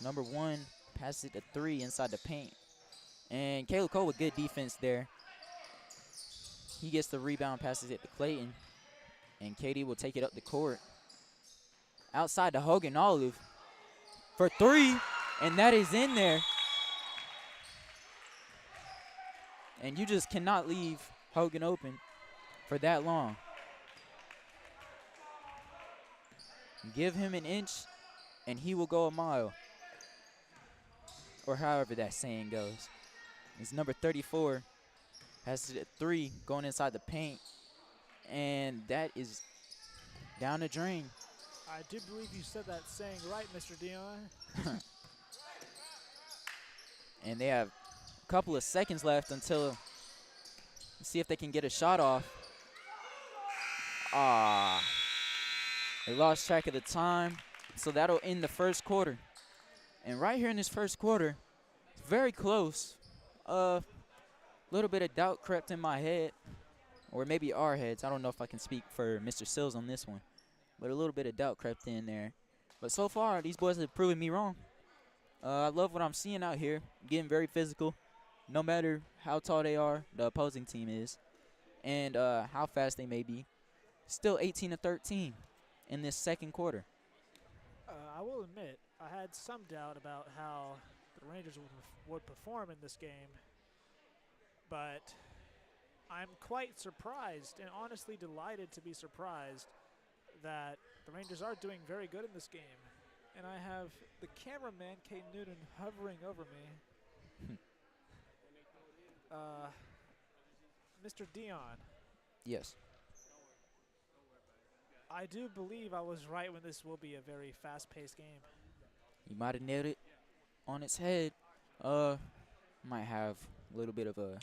Number 1 passes it to 3 inside the paint. And Caleb Cole with good defense there. He gets the rebound, passes it to Clayton, and KD will take it up the court. outside to Hogan Olive for three, and that is in there. And you just cannot leave Hogan open for that long. Give him an inch, and he will go a mile. Or however that saying goes. It's number 34. Has it at three, going inside the paint. And that is down the drain. I do believe you said that saying right, Mr. Dion. And they have a couple of seconds left until, see if they can get a shot off. They lost track of the time, so that'll end the first quarter. And right here in this first quarter, it's very close. A little bit of doubt crept in my head, or maybe our heads. I don't know if I can speak for Mr. Sills on this one, but a little bit of doubt crept in there. But so far, these boys have proven me wrong. I love what I'm seeing out here, getting very physical, no matter how tall they are, the opposing team is, and how fast they may be. Still 18-13 in this second quarter. I will admit, I had some doubt about how the Rangers would perform in this game, but I'm quite surprised and honestly delighted to be surprised that the Rangers are doing very good in this game. And I have the cameraman, Kate Newton, hovering over me. Mr. Dion. Yes. I do believe I was right when this will be a very fast-paced game. You might have nailed it on its head. Might have a little bit of a,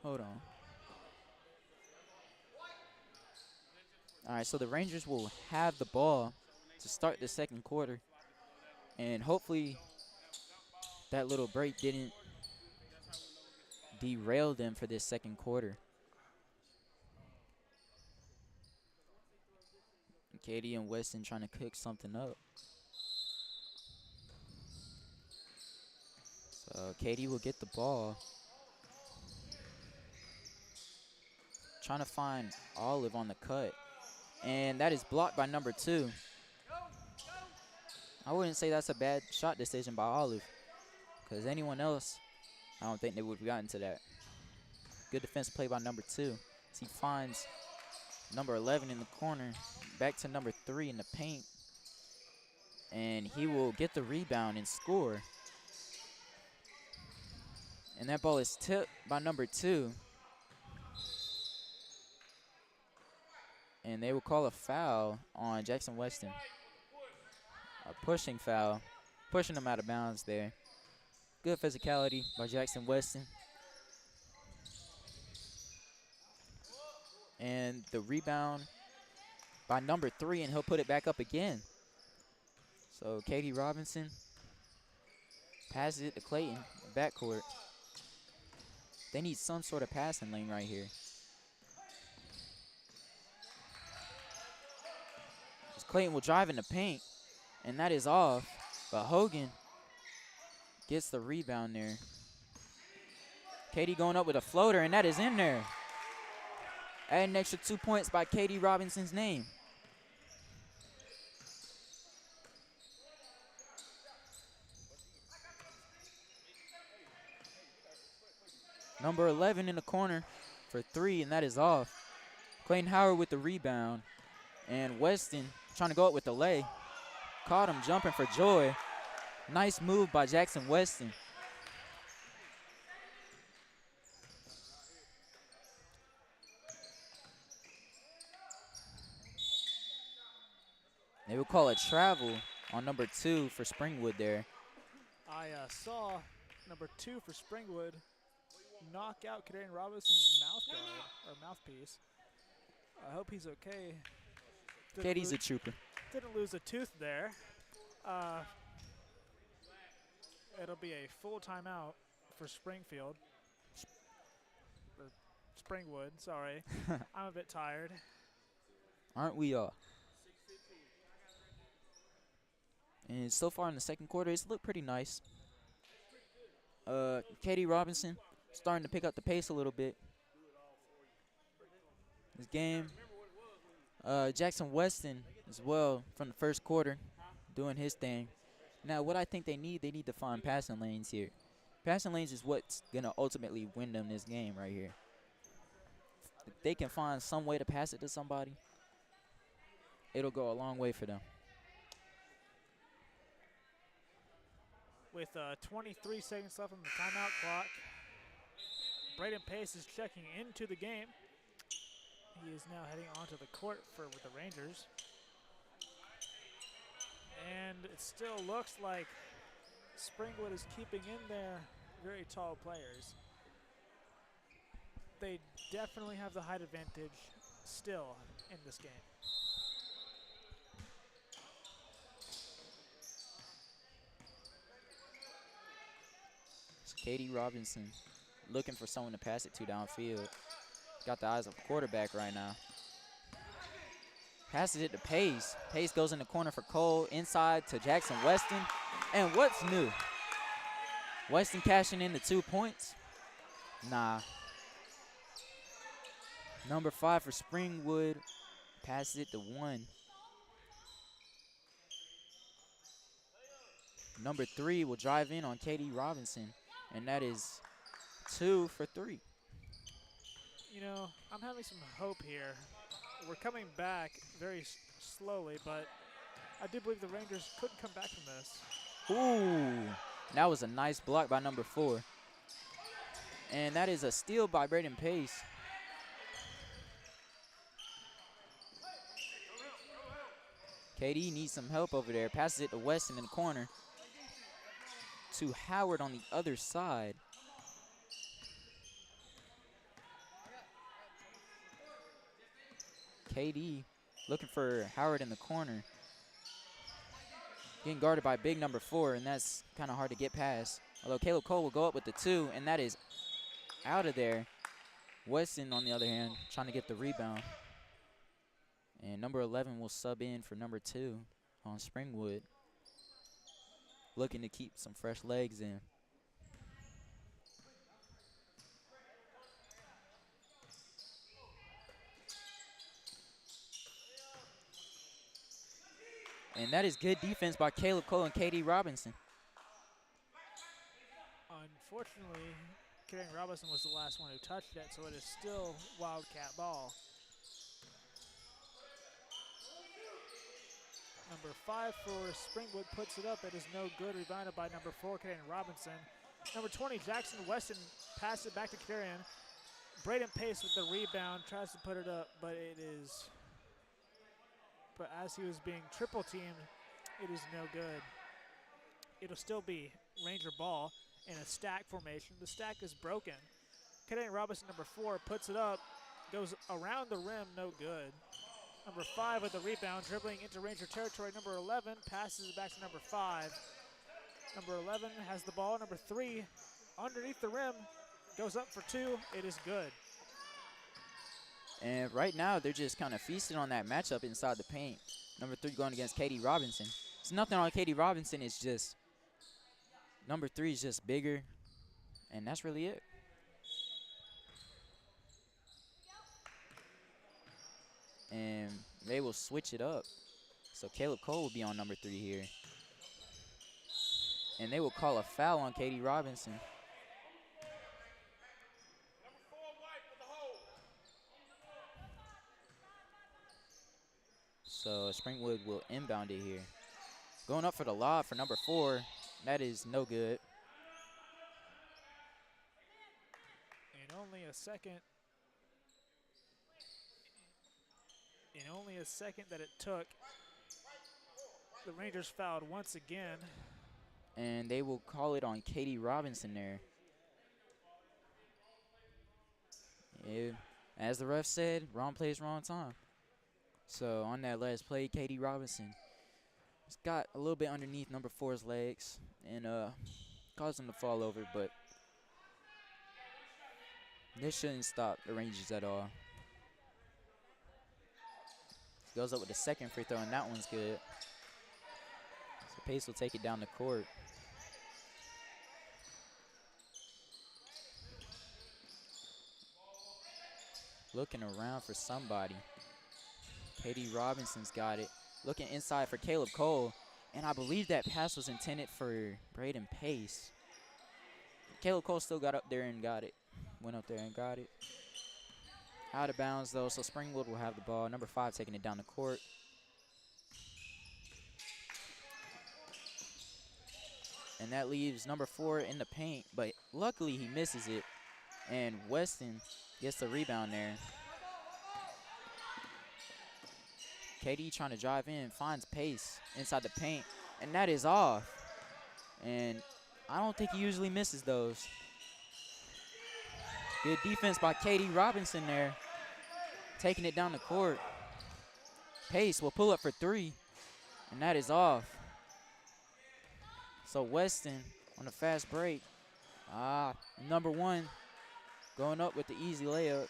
hold on. All right, so the Rangers will have the ball to start the second quarter. And hopefully that little break didn't derail them for this second quarter. Katie and Weston trying to cook something up. So Katie will get the ball. Trying to find Olive on the cut. And that is blocked by number 2. I wouldn't say that's a bad shot decision by Olive, because anyone else, I don't think they would have gotten to that. Good defense play by number 2. As he finds number 11 in the corner, back to number 3 in the paint. And he will get the rebound and score. And that ball is tipped by number 2. And they will call a foul on Jackson Weston. A pushing foul, pushing him out of bounds there. Good physicality by Jackson Weston. And the rebound by number 3, and he'll put it back up again. So Katie Robinson passes it to Clayton, backcourt. They need some sort of passing lane right here. As Clayton will drive in the paint, and that is off. But Hogan gets the rebound there. Katie going up with a floater, and that is in there. Add an extra 2 points by Katie Robinson's name. Number 11 in the corner for 3, and that is off. Clayton Howard with the rebound. And Weston trying to go up with the lay. Caught him jumping for joy. Nice move by Jackson Weston. They will call a travel on number 2 for Springwood there. I saw number 2 for Springwood knock out Kadarian Robinson's mouthpiece. I hope he's okay. Katie's a trooper. Didn't lose a tooth there. It'll be a full timeout for Springfield. Springwood, sorry. I'm a bit tired. Aren't we all? And so far in the second quarter, it's looked pretty nice. Katie Robinson starting to pick up the pace a little bit. This game, Jackson Weston as well from the first quarter, doing his thing. Now, what I think they need to find passing lanes here. Passing lanes is what's going to ultimately win them this game right here. If they can find some way to pass it to somebody, it'll go a long way for them. With 23 seconds left on the timeout clock, Braden Pace is checking into the game. He is now heading onto the court with the Rangers. And it still looks like Springwood is keeping in their very tall players. They definitely have the height advantage still in this game. So Katie Robinson looking for someone to pass it to downfield. Got the eyes of the quarterback right now. Passes it to Pace. Pace goes in the corner for Cole. Inside to Jackson Weston. And what's new? Weston cashing in the 2 points? Nah. Number 5 for Springwood. Passes it to 1. Number 3 will drive in on Katie Robinson. And that is 2 for 3. You know, I'm having some hope here. We're coming back very slowly, but I do believe the Rangers could come back from this. Ooh, that was a nice block by number 4. And that is a steal by Braden Pace. KD needs some help over there. Passes it to Weston in the corner. To Howard on the other side. KD looking for Howard in the corner. Getting guarded by big number 4, and that's kind of hard to get past. Although Caleb Cole will go up with the 2, and that is out of there. Weston, on the other hand, trying to get the rebound. And number 11 will sub in for number 2 on Springwood. Looking to keep some fresh legs in. And that is good defense by Caleb Cole and KD Robinson. Unfortunately, Karen Robinson was the last one who touched it, so it is still Wildcat ball. Number 5 for Springwood puts it up. It is no good. Rebounded by number 4, Karen Robinson. Number 20, Jackson Weston passes it back to Karen. Braden Pace with the rebound, tries to put it up, but it is... But as he was being triple teamed, it is no good. It'll still be Ranger ball in a stack formation. The stack is broken. Karen Robinson, number 4, puts it up, goes around the rim, no good. Number 5 with the rebound, dribbling into Ranger territory. Number 11 passes it back to number 5. Number 11 has the ball. Number 3 underneath the rim, goes up for 2. It is good. And right now, they're just kind of feasting on that matchup inside the paint. Number 3 going against Katie Robinson. It's nothing on Katie Robinson. It's just number 3 is just bigger, and that's really it. And they will switch it up. So Caleb Cole will be on number 3 here. And they will call a foul on Katie Robinson. So Springwood will inbound it here. Going up for the lob for number 4. That is no good. In only a second. In only a second that it took, the Rangers fouled once again. And they will call it on Katie Robinson there. Yeah, as the ref said, wrong place, wrong time. So on that last play, Katie Robinson just got a little bit underneath number 4's legs and caused him to fall over, but this shouldn't stop the Rangers at all. Goes up with the second free throw, and that one's good. So Pace will take it down the court. Looking around for somebody. KD Robinson's got it. Looking inside for Caleb Cole. And I believe that pass was intended for Braden Pace. Caleb Cole still got up there and got it. Went up there and got it. Out of bounds, though, so Springwood will have the ball. Number 5 taking it down the court. And that leaves number 4 in the paint, but luckily he misses it. And Weston gets the rebound there. KD trying to drive in, finds Pace inside the paint, and that is off. And I don't think he usually misses those. Good defense by KD Robinson there, taking it down the court. Pace will pull up for 3, and that is off. So Weston on a fast break. Number 1 going up with the easy layup.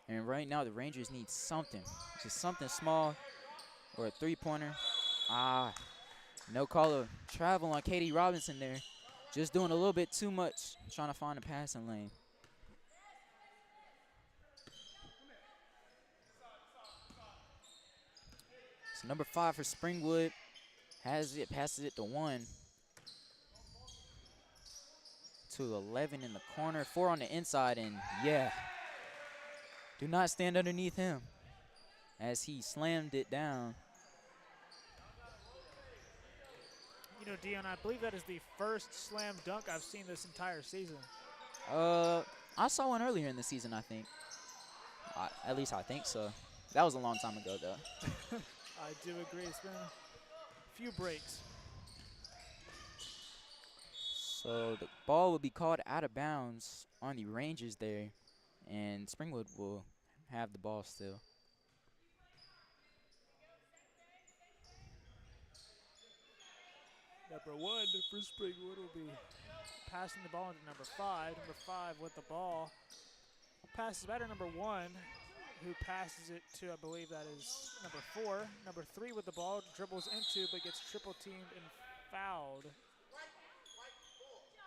And right now the Rangers need something, just something small or a 3-pointer. No call of travel on KD Robinson there. Just doing a little bit too much, trying to find a passing lane. So number 5 for Springwood has it, passes it to 1. To 11 in the corner, 4 on the inside, and yeah. Do not stand underneath him as he slammed it down. You know, Dion, I believe that is the first slam dunk I've seen this entire season. I saw one earlier in the season, I think. At least I think so. That was a long time ago, though. I do agree. It's been a few breaks. So the ball will be called out of bounds on the Rangers there, and Springwood will have the ball still. Number 1 for Springwood will be passing the ball into number 5. Number 5 with the ball. Passes back to number 1, who passes it to, I believe that is number 4. Number 3 with the ball, dribbles into, but gets triple teamed and fouled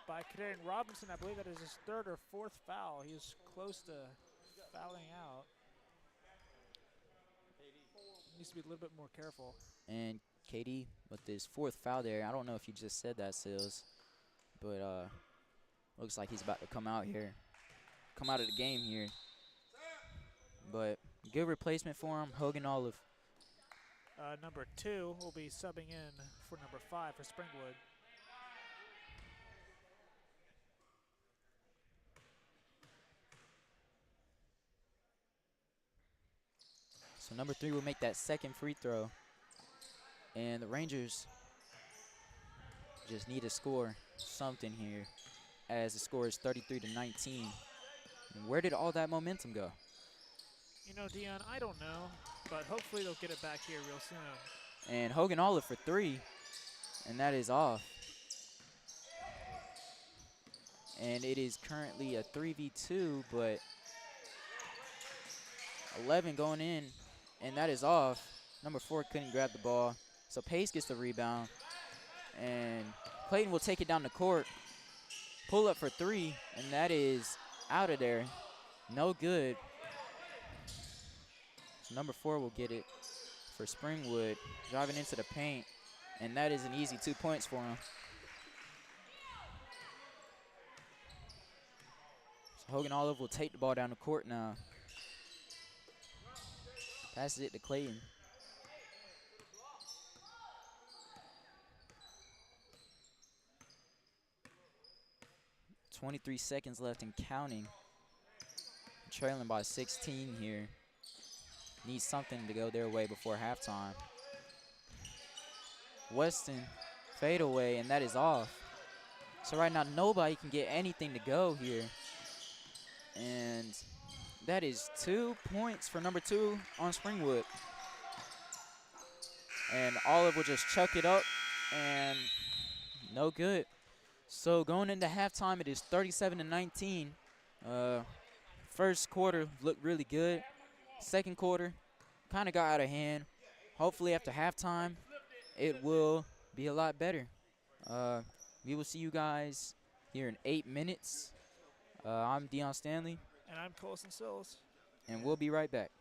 by Kadarian Robinson. I believe that is his 3rd or 4th foul. He is close to fouling out. Needs to be a little bit more careful. And KD with his 4th foul there. I don't know if you just said that, Sills, but looks like he's about to come out here, come out of the game here. But good replacement for him, Hogan Olive. Number 2 will be subbing in for number 5 for Springwood. So number 3 will make that 2nd free throw. And the Rangers just need to score something here, as the score is 33-19. Where did all that momentum go? You know, Dion, I don't know, but hopefully they'll get it back here real soon. And Hogan Olive for 3, and that is off. And it is currently a 3v2, but 11 going in, and that is off. Number 4 couldn't grab the ball, so Pace gets the rebound, and Clayton will take it down the court, pull up for 3, and that is out of there. No good. So number 4 will get it for Springwood, driving into the paint, and that is an easy 2 points for him. So Hogan Olive will take the ball down the court now. Passes it to Clayton. 23 seconds left and counting. Trailing by 16 here. Needs something to go their way before halftime. Weston fade away, and that is off. So right now nobody can get anything to go here. And that is 2 points for number 2 on Springwood. And Olive will just chuck it up, and no good. So going into halftime, it is 37-19. First quarter looked really good. Second quarter kind of got out of hand. Hopefully after halftime, it will be a lot better. We will see you guys here in 8 minutes. I'm Deion Stanley, And I'm Colson Sills. and we'll be right back.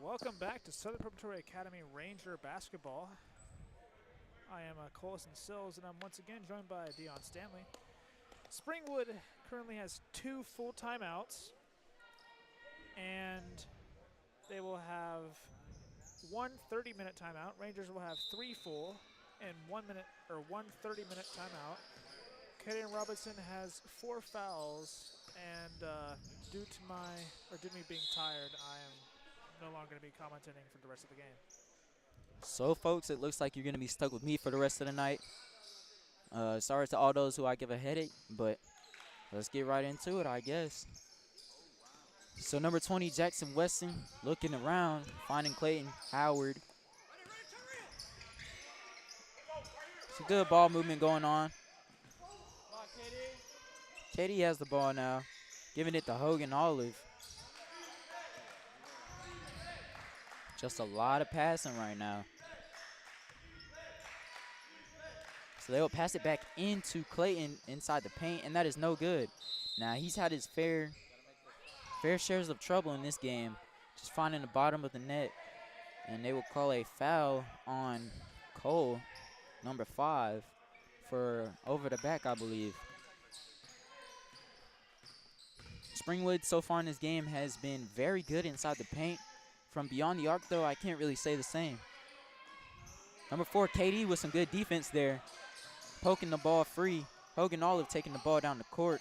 Welcome back to Southern Preparatory Academy Ranger Basketball. I am Colson Sills, and I'm once again joined by Dion Stanley. Springwood currently has 2 full timeouts, and they will have 1 30-minute timeout. Rangers will have 3 full and 1 30-minute timeout. Kaden Robinson has 4 fouls, and due to me being tired, I am no longer going to be commentating for the rest of the game. So, folks, it looks like you're going to be stuck with me for the rest of the night. Sorry to all those who I give a headache, but let's get right into it, I guess. So, number 20, Jackson Weston, looking around, finding Clayton Howard. Some good ball movement going on. Katie has the ball now, giving it to Hogan Olive. Just a lot of passing right now. So they will pass it back into Clayton inside the paint, and that is no good. Now he's had his fair shares of trouble in this game, just finding the bottom of the net. And they will call a foul on Cole, number 5, for over the back, I believe. Springwood so far in this game has been very good inside the paint. From beyond the arc, though, I can't really say the same. Number 4, KD, with some good defense there, poking the ball free. Hogan Olive taking the ball down the court,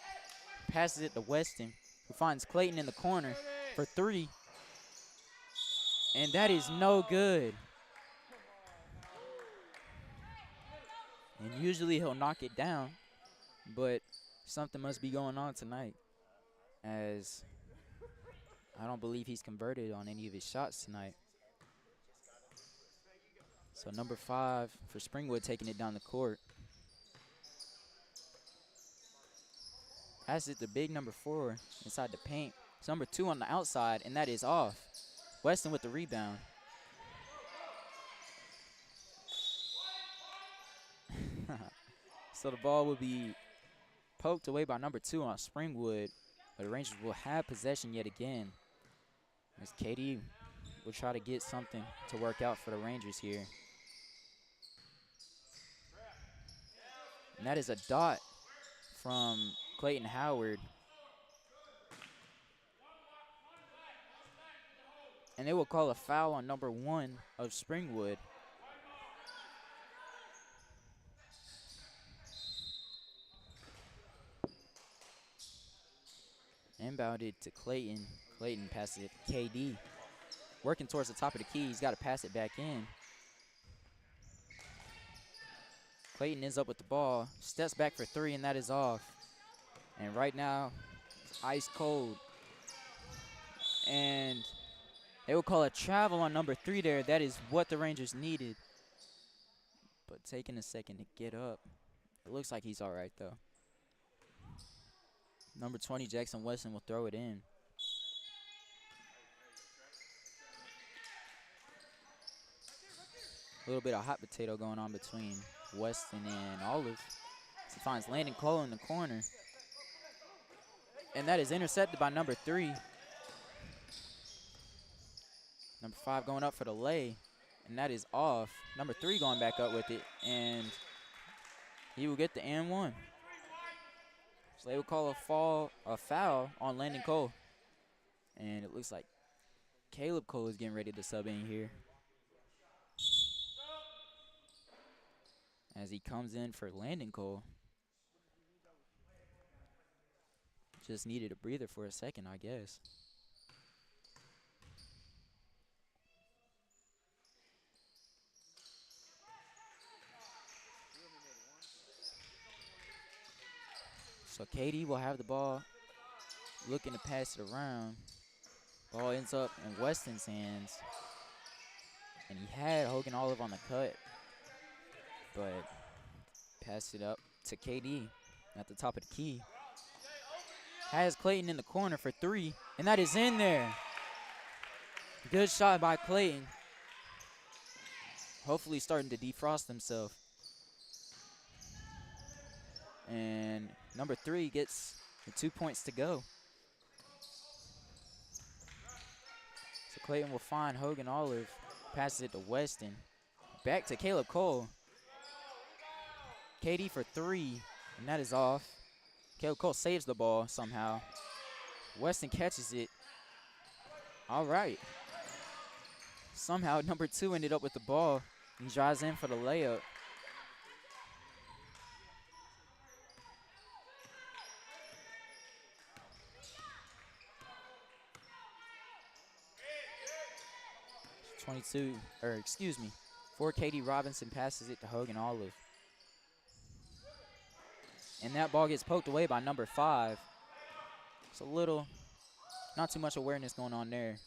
passes it to Weston, who finds Clayton in the corner for 3. And that is no good. And usually he'll knock it down, but something must be going on tonight, as I don't believe he's converted on any of his shots tonight. So number 5 for Springwood taking it down the court. Passes it to big number 4 inside the paint. It's number 2 on the outside, and that is off. Weston with the rebound. So the ball will be poked away by number 2 on Springwood, but the Rangers will have possession yet again, as KD will try to get something to work out for the Rangers here. And that is a dot from Clayton Howard. And they will call a foul on number 1 of Springwood. Inbounded to Clayton. Clayton passes it to KD. Working towards the top of the key. He's got to pass it back in. Clayton ends up with the ball. Steps back for 3, and that is off. And right now, it's ice cold. And they will call a travel on number 3 there. That is what the Rangers needed. But taking a second to get up. It looks like he's all right, though. Number 20, Jackson Weston, will throw it in. A little bit of hot potato going on between Weston and Olive. He finds Landon Cole in the corner. And that is intercepted by number 3. Number 5 going up for the lay, and that is off. Number 3 going back up with it, and he will get the and 1. So they will call a foul on Landon Cole. And it looks like Caleb Cole is getting ready to sub in here, as he comes in for Landon Cole. Just needed a breather for a second, I guess. So KD will have the ball, looking to pass it around. Ball ends up in Weston's hands. And he had Hogan Olive on the cut, but pass it up to KD at the top of the key. Has Clayton in the corner for 3, and that is in there. Good shot by Clayton. Hopefully starting to defrost himself. And number 3 gets the 2 points to go. So Clayton will find Hogan Olive. Passes it to Weston. Back to Caleb Cole. KD for 3, and that is off. Caleb Cole saves the ball somehow. Weston catches it. All right. Somehow number 2 ended up with the ball. He drives in for the layup. For KD Robinson passes it to Hogan Olive. And that ball gets poked away by number 5. It's a little, not too much awareness going on there.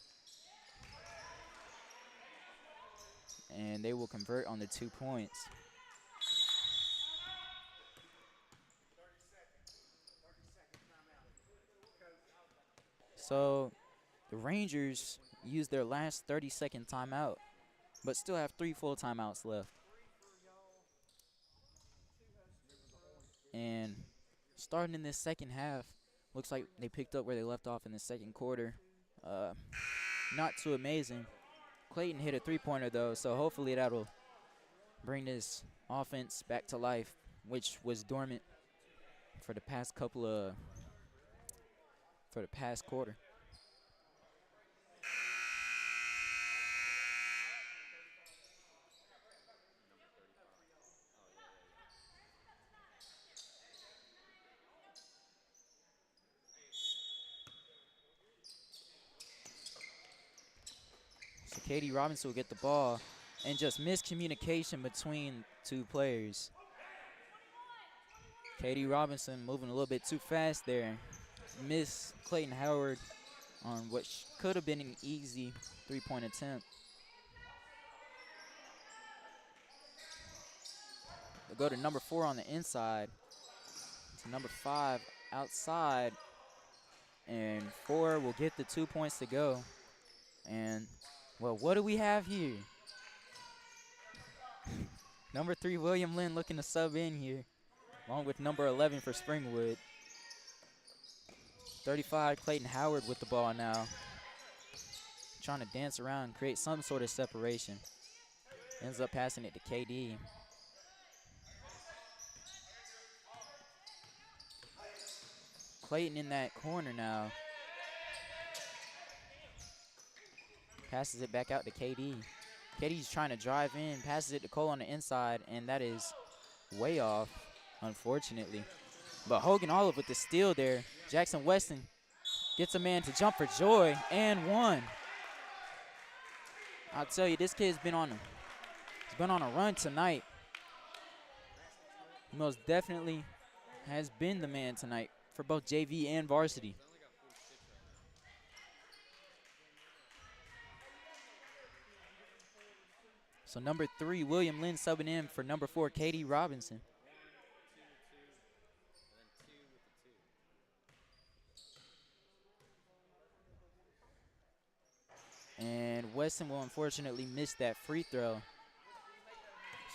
And they will convert on the 2 points. So the Rangers used their last 30-second timeout, but still have 3 full timeouts left. And starting in this second half, looks like they picked up where they left off in the second quarter. Not too amazing. Clayton hit a 3-pointer though, so hopefully that'll bring this offense back to life, which was dormant for the past quarter. So KD Robinson will get the ball, and just miscommunication between 2 players. KD Robinson moving a little bit too fast there. Miss Clayton Howard on what could have been an easy 3-point attempt. They'll go to number 4 on the inside, to number 5 outside, and 4 will get the 2 points to go. And, well, what do we have here? Number 3, William Lynn, looking to sub in here, along with number 11 for Springwood. 35, Clayton Howard with the ball now. Trying to dance around and create some sort of separation. Ends up passing it to KD. Clayton in that corner now. Passes it back out to KD. KD's trying to drive in, passes it to Cole on the inside, and that is way off, unfortunately. But Hogan Olive with the steal there. Jackson Weston gets a man to jump for joy, and 1. I'll tell you, this kid's been on a run tonight. He most definitely has been the man tonight for both JV and varsity. So number 3, William Lynn subbing in for number 4, KD Robinson. And Weston will unfortunately miss that free throw.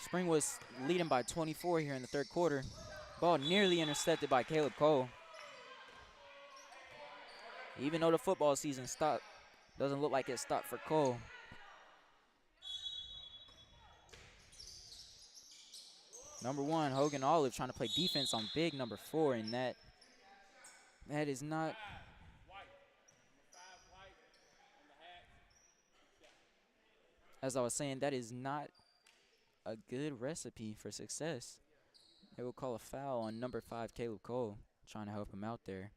Springwood's leading by 24 here in the third quarter. Ball nearly intercepted by Caleb Cole. Even though the football season stopped, doesn't look like it stopped for Cole. Number 1, Hogan Olive trying to play defense on big number 4, and that is not. As I was saying, that is not a good recipe for success. They will call a foul on number 5, Caleb Cole, trying to help him out there.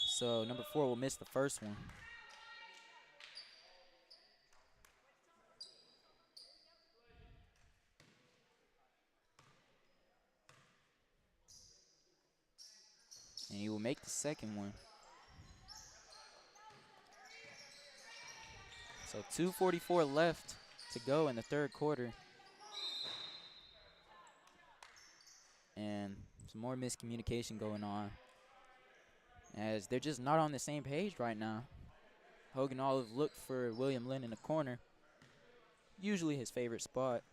So number 4 will miss the first one. And he will make the second one. So 2:44 left to go in the third quarter. And some more miscommunication going on, as they're just not on the same page right now. Hogan Olive looked for William Lynn in the corner, usually his favorite spot.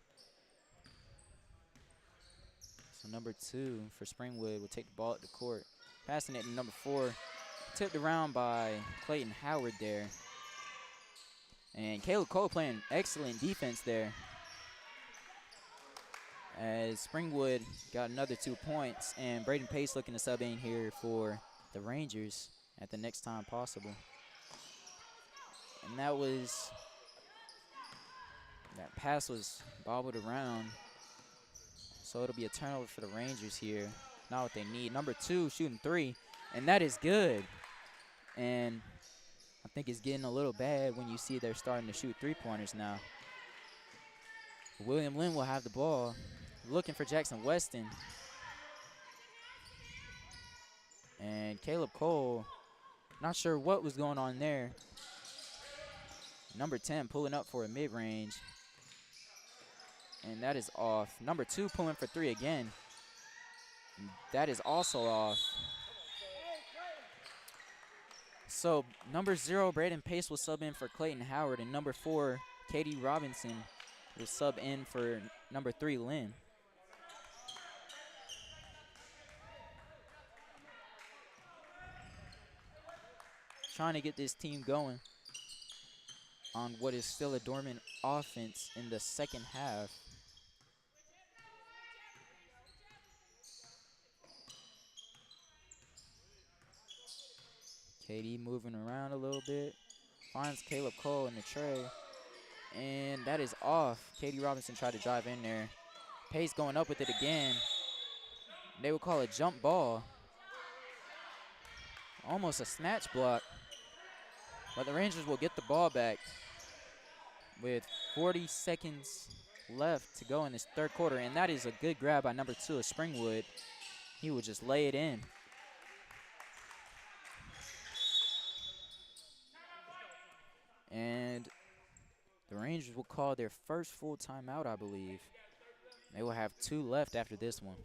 Number 2 for Springwood will take the ball at the court. Passing it to number 4. Tipped around by Clayton Howard there. And Caleb Cole playing excellent defense there, as Springwood got another 2 points, and Braden Pace looking to sub in here for the Rangers at the next time possible. And that pass was bobbled around, so it'll be a turnover for the Rangers here. Not what they need. Number 2 shooting 3, and that is good. And I think it's getting a little bad when you see they're starting to shoot 3-pointers now. William Lynn will have the ball, looking for Jackson Weston. And Caleb Cole, not sure what was going on there. Number 10 pulling up for a mid-range. And that is off. Number 2 pulling for 3 again. That is also off. So number 0, Braden Pace will sub in for Clayton Howard, and number 4, Katie Robinson will sub in for number 3, Lynn. Trying to get this team going on what is still a dormant offense in the second half. KD moving around a little bit. Finds Caleb Cole in the tray. And that is off. Katie Robinson tried to drive in there. Pace going up with it again. They would call it jump ball. Almost a snatch block. But the Rangers will get the ball back with 40 seconds left to go in this third quarter. And that is a good grab by number 2 of Springwood. He will just lay it in. And the Rangers will call their first full timeout, I believe. They will have 2 left after this one.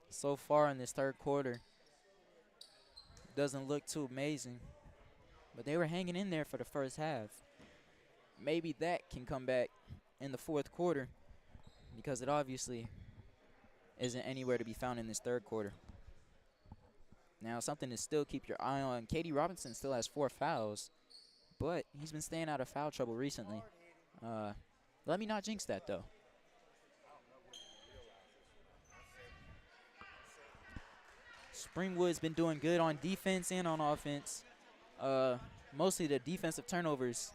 So far in this third quarter, doesn't look too amazing, but they were hanging in there for the first half. Maybe that can come back in the fourth quarter, because it obviously isn't anywhere to be found in this third quarter. Now, something to still keep your eye on. Katie Robinson still has 4 fouls, but he's been staying out of foul trouble recently. Let me not jinx that, though. Springwood's been doing good on defense and on offense. Mostly the defensive turnovers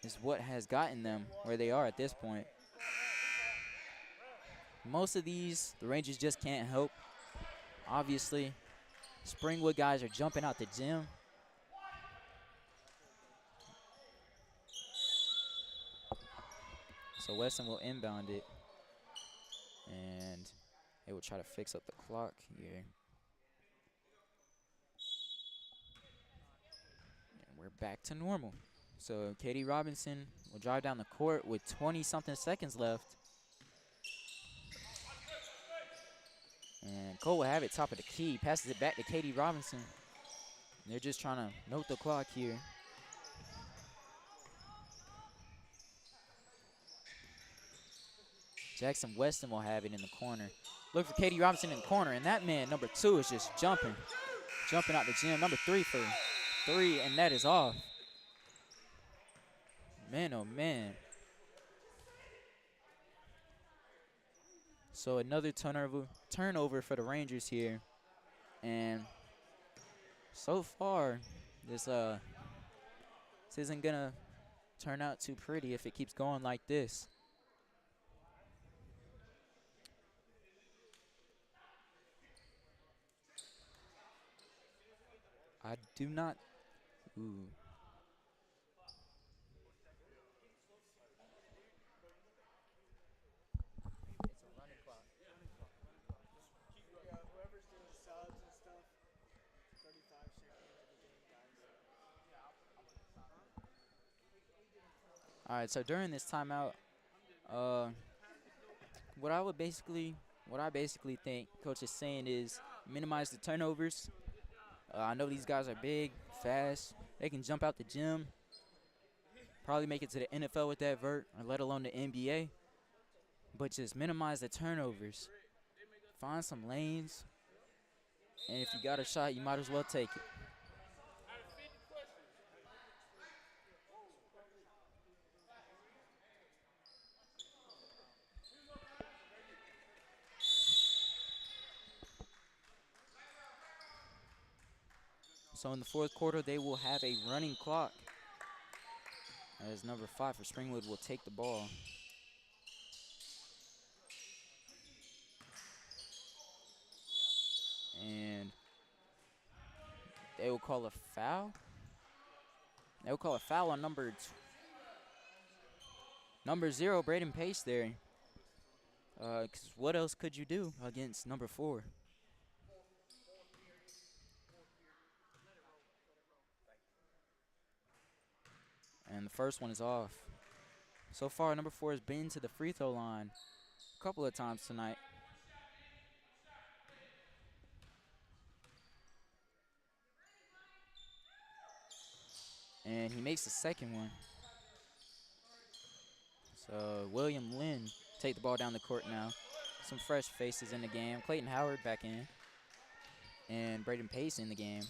is what has gotten them where they are at this point. Most of these, the Rangers just can't help. Obviously, Springwood guys are jumping out the gym. So Weston will inbound it. And they will try to fix up the clock here. And we're back to normal. So Katie Robinson will drive down the court with 20-something seconds left. And Cole will have it top of the key. Passes it back to Katie Robinson. They're just trying to note the clock here. Jackson Weston will have it in the corner. Look for Katie Robinson in the corner, and that man, number 2, is just jumping out the gym. Number 3 for 3, and that is off. Man, oh man. So another turnover for the Rangers here. And so far, this isn't going to turn out too pretty if it keeps going like this. I do not. Ooh. All right, so during this timeout, what I basically think Coach is saying is minimize the turnovers I know these guys are big, fast. They can jump out the gym, probably make it to the NFL with that vert, or let alone the NBA. But just minimize the turnovers. Find some lanes, and if you got a shot, you might as well take it. So in the fourth quarter, they will have a running clock, as number 5 for Springwood will take the ball. And they will call a foul. They will call a foul on number 0, Braden Pace there. 'Cause what else could you do against number 4? And the first one is off. So far, number 4 has been to the free throw line a couple of times tonight. And he makes the second one. So William Lynn take the ball down the court now. Some fresh faces in the game. Clayton Howard back in. And Braden Pace in the game,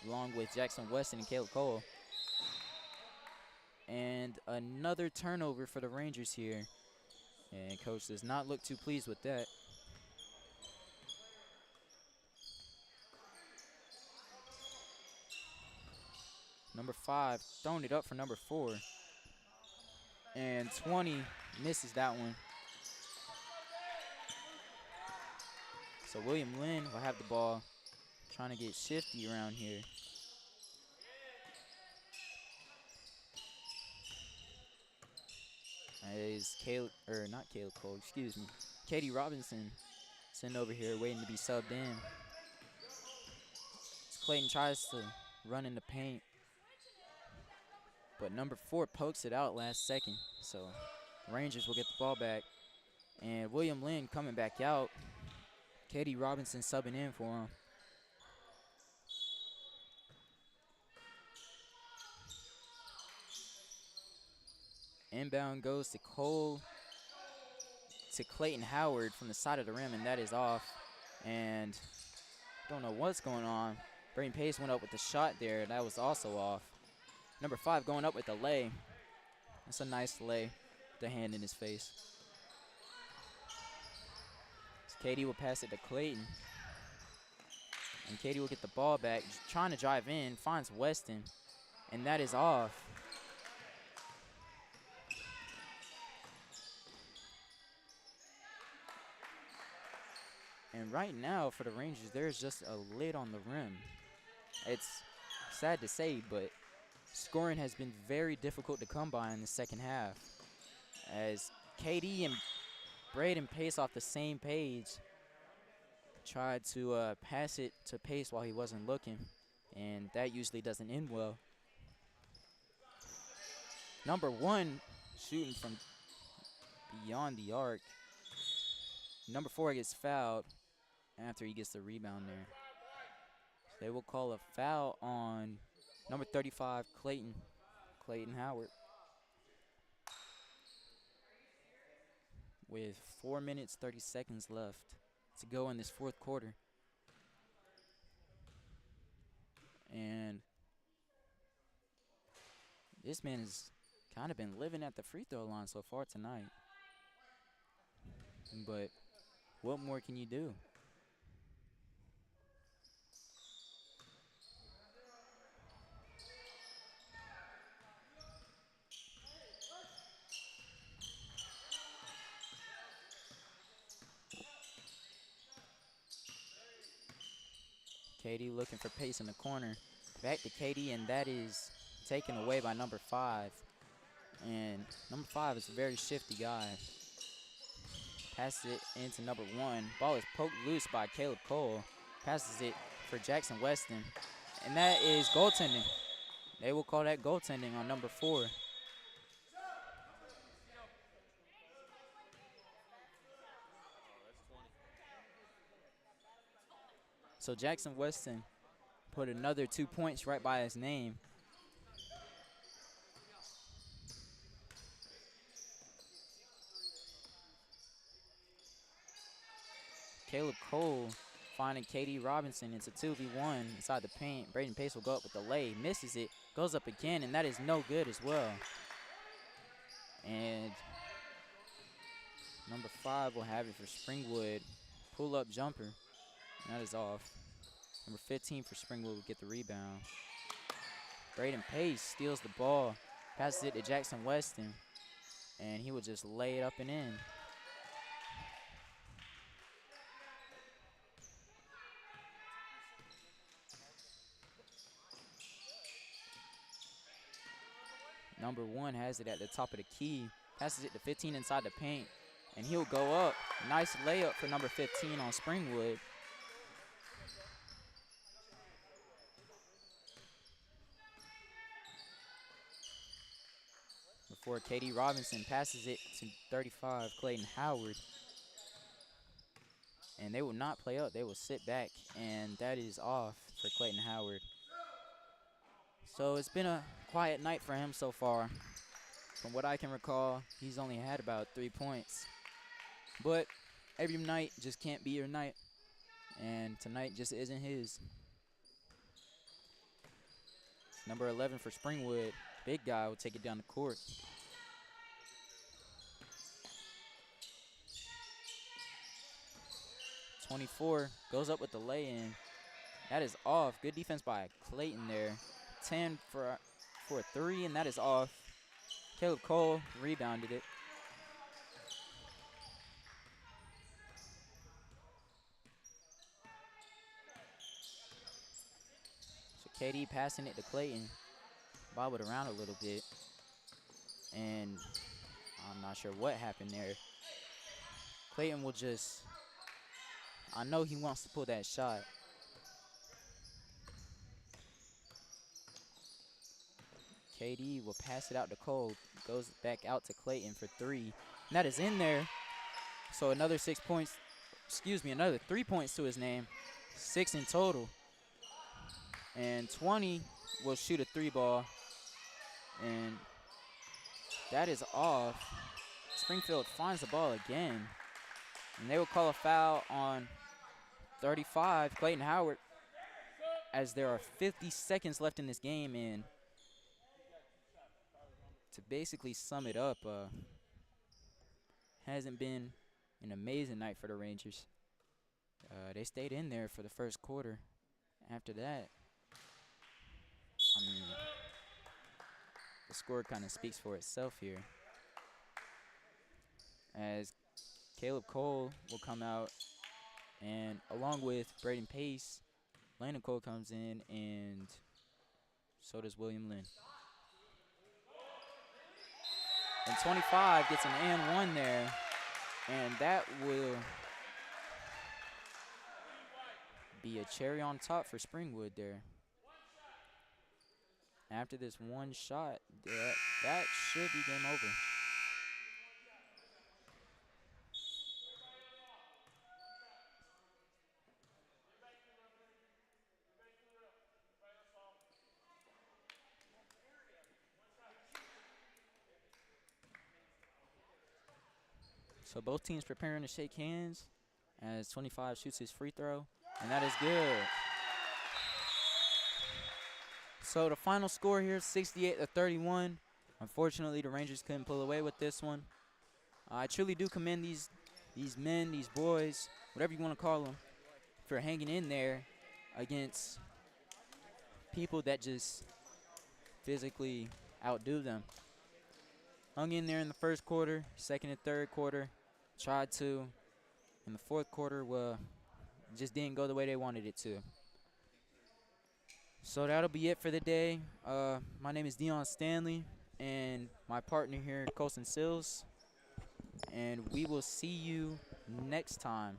along with Jackson Weston and Caleb Cole. And another turnover for the Rangers here. And coach does not look too pleased with that. Number 5 throwing it up for number 4. And 20 misses that one. So William Lynn will have the ball, trying to get shifty around here. Is not Caleb Cole, excuse me. Katie Robinson sitting over here waiting to be subbed in. As Clayton tries to run in the paint, but number 4 pokes it out last second. So Rangers will get the ball back. And William Lynn coming back out. Katie Robinson subbing in for him. Inbound goes to Clayton Howard from the side of the rim, and that is off. And don't know what's going on. Braden Pace went up with the shot there. That was also off. Number 5 going up with the lay. That's a nice lay. The hand in his face. So Katie will pass it to Clayton. And Katie will get the ball back, trying to drive in, finds Weston, and that is off. And right now for the Rangers, there's just a lid on the rim. It's sad to say, but scoring has been very difficult to come by in the second half, as Katie and Braden Pace off the same page tried to pass it to Pace while he wasn't looking, and that usually doesn't end well. Number 1 shooting from beyond the arc. Number 4 gets fouled after he gets the rebound there. So they will call a foul on number 35, Clayton Howard. With 4 minutes, 30 seconds left to go in this fourth quarter. And this man has kind of been living at the free throw line so far tonight. But what more can you do? Katie looking for Pace in the corner. Back to Katie, and that is taken away by number 5. And number 5 is a very shifty guy. Passes it into number 1. Ball is poked loose by Caleb Cole. Passes it for Jackson Weston. And that is goaltending. They will call that goaltending on number 4. So Jackson Weston put another 2 points right by his name. Caleb Cole finding KD Robinson. It's a 2v1 inside the paint. Braden Pace will go up with the lay. Misses it. Goes up again, and that is no good as well. And number 5 will have it for Springwood. Pull-up jumper. And that is off. Number 15 for Springwood will get the rebound. Braden Pace steals the ball. Passes it to Jackson Weston. And he will just lay it up and in. Number 1 has it at the top of the key. Passes it to 15 inside the paint. And he'll go up. Nice layup for number 15 on Springwood. Before KD Robinson passes it to 35, Clayton Howard. And they will not play up. They will sit back. And that is off for Clayton Howard. So it's been a quiet night for him so far. From what I can recall, he's only had about 3 points. But every night just can't be your night. And tonight just isn't his. Number 11 for Springwood. Big guy will take it down the court. .24 goes up with the lay-in. That is off. Good defense by Clayton there. 10 for a 3, and that is off. Caleb Cole rebounded it. So KD passing it to Clayton. Bobbled around a little bit. And I'm not sure what happened there. Clayton will just, I know he wants to pull that shot. KD will pass it out to Cole. Goes back out to Clayton for 3. And that is in there. So another 6 points, another 3 points to his name. 6 in total. And 20 will shoot a 3 ball. And that is off. Springfield finds the ball again. And they will call a foul on 35, Clayton Howard, as there are 50 seconds left in this game. And to basically sum it up, hasn't been an amazing night for the Rangers. They stayed in there for the first quarter. After that, I mean, the score kind of speaks for itself here. As Caleb Cole will come out, and along with Braden Pace, Landon Cole comes in, and so does William Lynn. And 25 gets an and 1 there, and that will be a cherry on top for Springwood there. After this one shot, that should be game over. So both teams preparing to shake hands as 25 shoots his free throw, and that is good. So the final score here is 68-31. Unfortunately, the Rangers couldn't pull away with this one. I truly do commend these men, these boys, whatever you want to call them, for hanging in there against people that just physically outdo them. Hung in there in the first quarter, second and third quarter, tried to. In the fourth quarter, well, just didn't go the way they wanted it to. So that'll be it for the day. My name is Dion Stanley, and my partner here, Colson Sills. And we will see you next time.